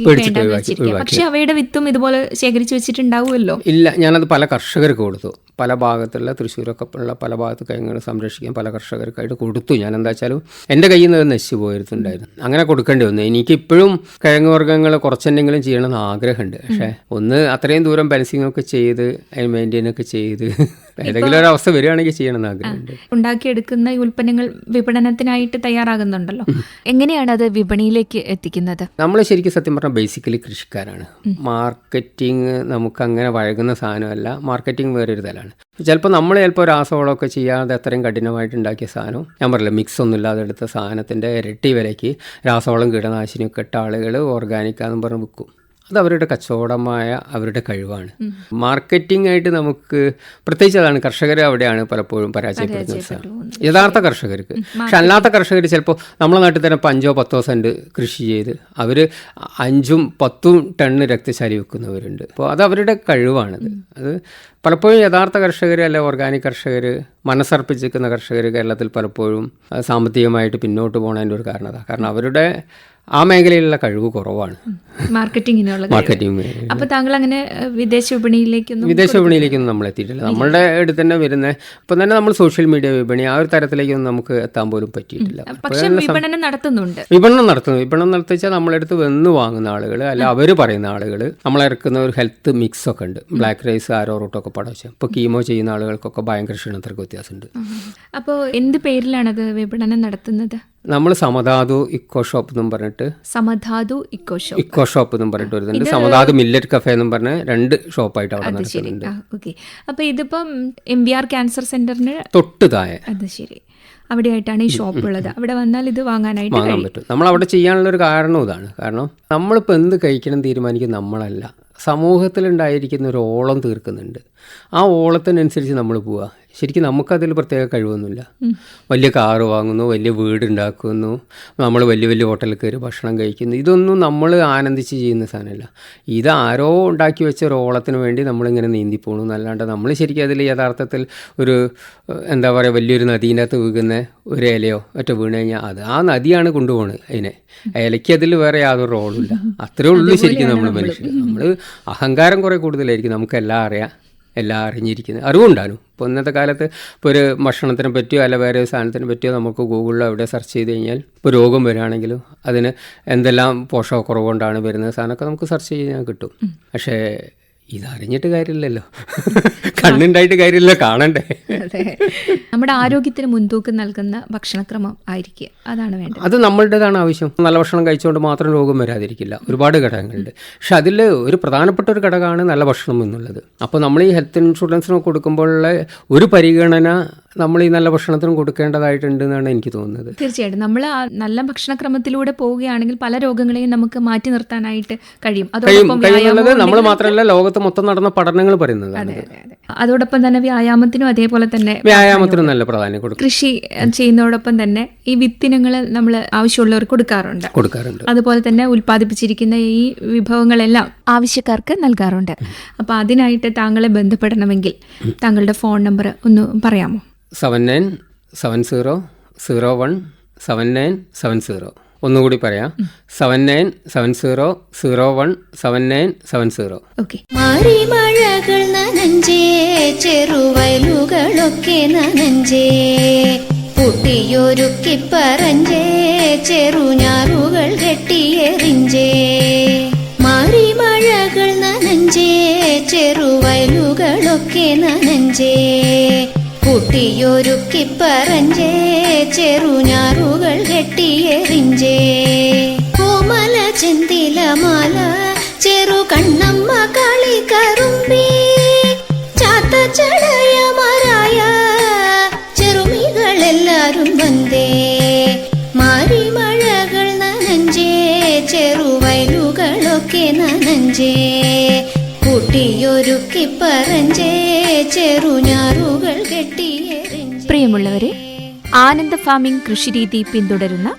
C: പക്ഷെ അവയുടെ വിത്തും ഇതുപോലെ ശേഖരിച്ച് വെച്ചിട്ടുണ്ടാവുമല്ലോ.
B: ഇല്ല, ഞാനത് പല കർഷകർക്ക് കൊടുത്തു. പല ഭാഗത്തുള്ള തൃശ്ശൂരൊക്കെ ഉള്ള പല ഭാഗത്ത് കിഴങ്ങുകൾ സംരക്ഷിക്കാൻ പല കർഷകർക്കായിട്ട് കൊടുത്തു. ഞാൻ എന്താ വെച്ചാലും എൻ്റെ കയ്യിൽ നിന്ന് നശിച്ചു പോയിരുന്നുണ്ടായിരുന്നു. അങ്ങനെ കൊടുക്കേണ്ടി വന്നു. എനിക്കിപ്പോഴും കിഴങ്ങ് വർഗ്ഗങ്ങൾ കുറച്ചെന്തെങ്കിലും ചെയ്യണമെന്ന് ആഗ്രഹമുണ്ട്. പക്ഷേ ഒന്ന് അത്രയും ദൂരം ബാലൻസിങ്ങൊക്കെ ചെയ്ത് അതിന് മെയിൻറ്റെയിനൊക്കെ ചെയ്ത് ഏതെങ്കിലും ഒരു അവസ്ഥ വരികയാണെങ്കിൽ ചെയ്യണമെന്ന് ആഗ്രഹമുണ്ട്.
C: ഉണ്ടാക്കിയെടുക്കുന്ന ഉൽപ്പന്നങ്ങൾ വിപണനത്തിനായിട്ട് തയ്യാറാകുന്നുണ്ടല്ലോ. എങ്ങനെയാണ് അത് വിപണിയിലേക്ക് എത്തിക്കുന്നത്?
B: നമ്മൾ ശരിക്കും സത്യം പറഞ്ഞാൽ ബേസിക്കലി കൃഷിക്കാരാണ്. മാർക്കറ്റിംഗ് നമുക്ക് അങ്ങനെ വഴങ്ങുന്ന സാധനമല്ല. മാർക്കറ്റിംഗ് വേറൊരു തലമാണ്. ചിലപ്പോൾ നമ്മൾ രാസവളമൊക്കെ ചെയ്യാതെ അത്രയും കഠിനമായിട്ട് ഉണ്ടാക്കിയ സാധനം, ഞാൻ പറയില്ല, മിക്സ് ഒന്നും ഇല്ലാതെ എടുത്ത സാധനത്തിൻ്റെ ഇരട്ടി വിലയ്ക്ക് രാസവളം കീടനാശിനിയൊക്കെ ഇട്ട ആളുകൾ ഓർഗാനിക്കാന്നും പറഞ്ഞ് വിൽക്കും. അത് അവരുടെ കച്ചവടമായ അവരുടെ കഴിവാണ്. മാർക്കറ്റിംഗ് ആയിട്ട് നമുക്ക് പ്രത്യേകിച്ച് അതാണ് കർഷകർ അവിടെയാണ് പലപ്പോഴും പരാജയപ്പെടുന്നത് യഥാർത്ഥ കർഷകർക്ക്. പക്ഷെ അല്ലാത്ത കർഷകർ ചിലപ്പോൾ നമ്മളെ നാട്ടിൽ തന്നെ 5 or 10 സെൻറ്റ് കൃഷി ചെയ്ത് അവർ 5 or 10 ടണ്ണ് രക്തശാലി വെക്കുന്നവരുണ്ട്. അപ്പോൾ അത് അവരുടെ കഴിവാണത്. അത് പലപ്പോഴും യഥാർത്ഥ കർഷകർ അല്ലെ ഓർഗാനിക് കർഷകർ, മനസ്സർപ്പിച്ചിരിക്കുന്ന കർഷകർ കേരളത്തിൽ പലപ്പോഴും സാമ്പത്തികമായിട്ട് പിന്നോട്ട് പോകുന്നതിൻ്റെ ഒരു കാരണം അതാണ്. കാരണം അവരുടെ
A: ആ മേഖലയിലുള്ള കഴിവ് കുറവാണ്.
C: മാർക്കറ്റിങ്ങിനുള്ള
A: മാർക്കറ്റിംഗ് മേഖല.
C: അപ്പോൾ താങ്കൾ അങ്ങനെ വിദേശ വിപണിയിലേക്കൊന്നും
A: നമ്മൾ എത്തിയിട്ടില്ല. നമ്മളുടെ അടുത്ത് തന്നെ വരുന്ന ഇപ്പം തന്നെ നമ്മൾ സോഷ്യൽ മീഡിയ വിപണി ആ ഒരു തരത്തിലേക്കൊന്നും നമുക്ക് എത്താൻ പോലും പറ്റിയിട്ടില്ല.
C: പക്ഷേ വിപണനം നടത്തുന്നുണ്ട്.
A: വിപണനം നടത്തിച്ചാൽ നമ്മളെടുത്ത് വന്ന് വാങ്ങുന്ന ആളുകൾ അല്ല അവർ പറയുന്ന ആളുകൾ നമ്മളിറക്കുന്ന ഒരു ഹെൽത്ത് മിക്സ് ഒക്കെ ഉണ്ട്. ബ്ലാക്ക് റൈസ് ആരോ റൂട്ടൊക്കെ പടവച്ച ഇപ്പോൾ കീമോ ചെയ്യുന്ന ആളുകൾക്കൊക്കെ ഭയങ്കര ക്ഷീണത്തിற்கு വ്യത്യാസമുണ്ട്.
C: അപ്പോൾ എന്ത് പേരിലാണത് വിപണനം നടത്തുന്നത്?
A: നമ്മൾ സമധാതു ഇക്കോ ഷോപ്പ് എന്നും പറഞ്ഞിട്ട്
C: സമധാതു
A: ഇക്കോ ഷോപ്പ് എന്നും പറഞ്ഞിട്ട് വരുന്നുണ്ട്. സമധാതു മില്ലറ്റ് കഫേ എന്നും പറഞ്ഞ 2 ഷോപ്പായിട്ട് അവിടെ നടക്കുന്നുണ്ട്.
C: ഓക്കെ. അപ്പോൾ ഇതിപ്പം MBR ക്യാൻസർ സെന്ററിന്
A: തൊട്ട് താഴെ.
C: അത് ശരി, അവിടെയായിട്ടാണ് ഈ ഷോപ്പ് ഉള്ളത്. അവിടെ വന്നാൽ ഇത് വാങ്ങാൻ
A: പറ്റും. നമ്മൾ അവിടെ ചെയ്യാനുള്ളൊരു കാരണം ഇതാണ്. കാരണം നമ്മളിപ്പോൾ എന്ത് കഴിക്കണം തീരുമാനിക്കും നമ്മളല്ല, സമൂഹത്തിലുണ്ടായിരിക്കുന്ന ഒരു ഓളം തീർക്കുന്നുണ്ട്. ആ ഓളത്തിനനുസരിച്ച് നമ്മൾ പോവുക. ശരിക്കും നമുക്കതിൽ പ്രത്യേക കഴിവൊന്നുമില്ല. വലിയ കാറ് വാങ്ങുന്നു, വലിയ വീടുണ്ടാക്കുന്നു, നമ്മൾ വലിയ വലിയ ഹോട്ടലിൽ കയറി ഭക്ഷണം കഴിക്കുന്നു. ഇതൊന്നും നമ്മൾ ആനന്ദിച്ച് ചെയ്യുന്ന സാധനമല്ല. ഇത് ആരോ ഉണ്ടാക്കി വെച്ച ഒരു ഓളത്തിന് വേണ്ടി നമ്മളിങ്ങനെ നീന്തി പോകണു എന്നല്ലാണ്ട് നമ്മൾ ശരിക്കും അതിൽ യഥാർത്ഥത്തിൽ ഒരു എന്താ പറയുക വലിയൊരു നദീൻ്റെ അകത്ത് വീകുന്ന ഒരു ഇലയോ ഒറ്റ വീണ് കഴിഞ്ഞാൽ അത് ആ നദിയാണ് കൊണ്ടുപോകണത്. അതിനെ ഇലയ്ക്ക് അതിൽ വേറെ യാതൊരു റോളുമില്ല. അത്രേ ഉള്ളൂ ശരിക്കും നമ്മൾ മനുഷ്യർ. നമ്മൾ അഹങ്കാരം കുറേ കൂടുതലായിരിക്കും. നമുക്കെല്ലാം അറിയാം, എല്ലാം അറിഞ്ഞിരിക്കുന്നത് അറിവുണ്ടാകും. ഇപ്പോൾ ഇന്നത്തെ കാലത്ത് ഇപ്പോൾ ഒരു ഭക്ഷണത്തിനെ പറ്റിയോ അല്ല വേറെ ഒരു സാധനത്തിനെ പറ്റിയോ നമുക്ക് ഗൂഗിളിലോ എവിടെ സെർച്ച് ചെയ്ത് കഴിഞ്ഞാൽ ഇപ്പോൾ രോഗം വരികയാണെങ്കിലും അതിന് എന്തെല്ലാം പോഷകക്കുറവ് കൊണ്ടാണ് വരുന്ന സാധനമൊക്കെ നമുക്ക് സെർച്ച് ചെയ്യാൻ കിട്ടും. പക്ഷേ ഇതറിഞ്ഞിട്ട് കാര്യമില്ലല്ലോ, കണ്ണുണ്ടായിട്ട് കാര്യമില്ലല്ലോ, കാണണ്ടേ.
C: നമ്മുടെ ആരോഗ്യത്തിന് മുൻതൂക്കം നൽകുന്ന ഭക്ഷണക്രമം ആയിരിക്കുക, അതാണ് വേണ്ടത്.
A: അത് നമ്മളുടേതാണ് ആവശ്യം. നല്ല ഭക്ഷണം കഴിച്ചുകൊണ്ട് മാത്രം രോഗം വരാതിരിക്കില്ല. ഒരുപാട് ഘടകങ്ങളുണ്ട്. പക്ഷെ അതിൽ ഒരു പ്രധാനപ്പെട്ട ഒരു ഘടകമാണ് നല്ല ഭക്ഷണം എന്നുള്ളത്. അപ്പോൾ നമ്മൾ ഈ ഹെൽത്ത് ഇൻഷുറൻസിന് കൊടുക്കുമ്പോഴുള്ള ഒരു പരിഗണന നമ്മൾ ഈ നല്ല ഭക്ഷണത്തിനും കൊടുക്കേണ്ടതായിട്ടുണ്ട് എന്നാണ് എനിക്ക് തോന്നുന്നത്.
C: തീർച്ചയായിട്ടും നമ്മൾ നല്ല ഭക്ഷണക്രമത്തിലൂടെ പോവുകയാണെങ്കിൽ പല രോഗങ്ങളെയും നമുക്ക് മാറ്റി നിർത്താനായിട്ട് കഴിയും.
A: കഴിയുന്നുള്ളത് നമ്മൾ മാത്രമല്ല, ലോകത്ത് മൊത്തം നടന്ന പഠനങ്ങൾ പറയുന്നത്.
C: അതോടൊപ്പം തന്നെ വ്യായാമത്തിനും അതേപോലെ തന്നെ
A: വ്യായാമത്തിനും നല്ല പ്രാധാന്യം കൊടുക്കും.
C: കൃഷി ചെയ്യുന്നതോടൊപ്പം തന്നെ ഈ വിത്തിനങ്ങൾ നമ്മൾ ആവശ്യമുള്ളവർക്ക് കൊടുക്കാറുണ്ട്. അതുപോലെ തന്നെ ഉൽപ്പാദിപ്പിച്ചിരിക്കുന്ന ഈ വിഭവങ്ങളെല്ലാം ആവശ്യക്കാർക്ക് നൽകാറുണ്ട്. അപ്പോൾ അതിനായിട്ട് താങ്കളെ ബന്ധപ്പെടണമെങ്കിൽ താങ്കളുടെ ഫോൺ നമ്പർ ഒന്ന് പറയാമോ?
A: 7970017970. ഒന്നുകൂടി പറയാം, 7970017970.
C: ഓക്കെ.
D: മഴകൾ നനഞ്ചേ, ചെറുവയലുകളൊക്കെ നനഞ്ചേ, പുട്ടിയൊരുക്കി പറഞ്ചേ, ചെറുഞാറുകൾ കെട്ടിയെറിഞ്ചേ. മഴകൾ നനഞ്ചേ, ചെറുവയലുകളൊക്കെ നനഞ്ചേ, കുട്ടിയൊരുക്കി പറഞ്ചേ, ചെറുഞാറുകൾ കെട്ടിയെറിഞ്ചേ. കോമല ചെന്തിലമാല, ചെറു കണ്ണമ്മ കളി കറുമ്പി, ചാത്ത ചടയമരായ ചെറുമികളെല്ലാരും വന്നേ. മഴകൾ നനഞ്ചേ, ചെറുവയലുകളൊക്കെ നനഞ്ചേ, കുട്ടിയൊരുക്കി പറഞ്ചേ, ചെറുഞാറുകൾ കെട്ടിയെറിഞ്ചേ.
C: പ്രിയമുള്ളവരെ, ആനന്ദ ഫാമിംഗ് കൃഷിരീതി പിന്തുടരുന്ന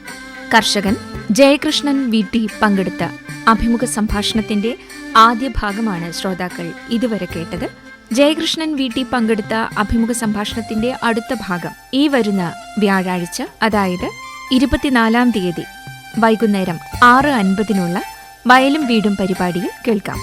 C: കർഷകൻ ജയകൃഷ്ണൻ VT പങ്കെടുത്ത അഭിമുഖ സംഭാഷണത്തിന്റെ ആദ്യ ഭാഗമാണ് ശ്രോതാക്കൾ ഇതുവരെ കേട്ടത്. ജയകൃഷ്ണൻ VT പങ്കെടുത്ത അഭിമുഖ സംഭാഷണത്തിന്റെ അടുത്ത ഭാഗം ഈ വരുന്ന വ്യാഴാഴ്ച, അതായത് 24-ാം തീയതി വൈകുന്നേരം 6:50 വയലും വീടും പരിപാടിയിൽ കേൾക്കാം.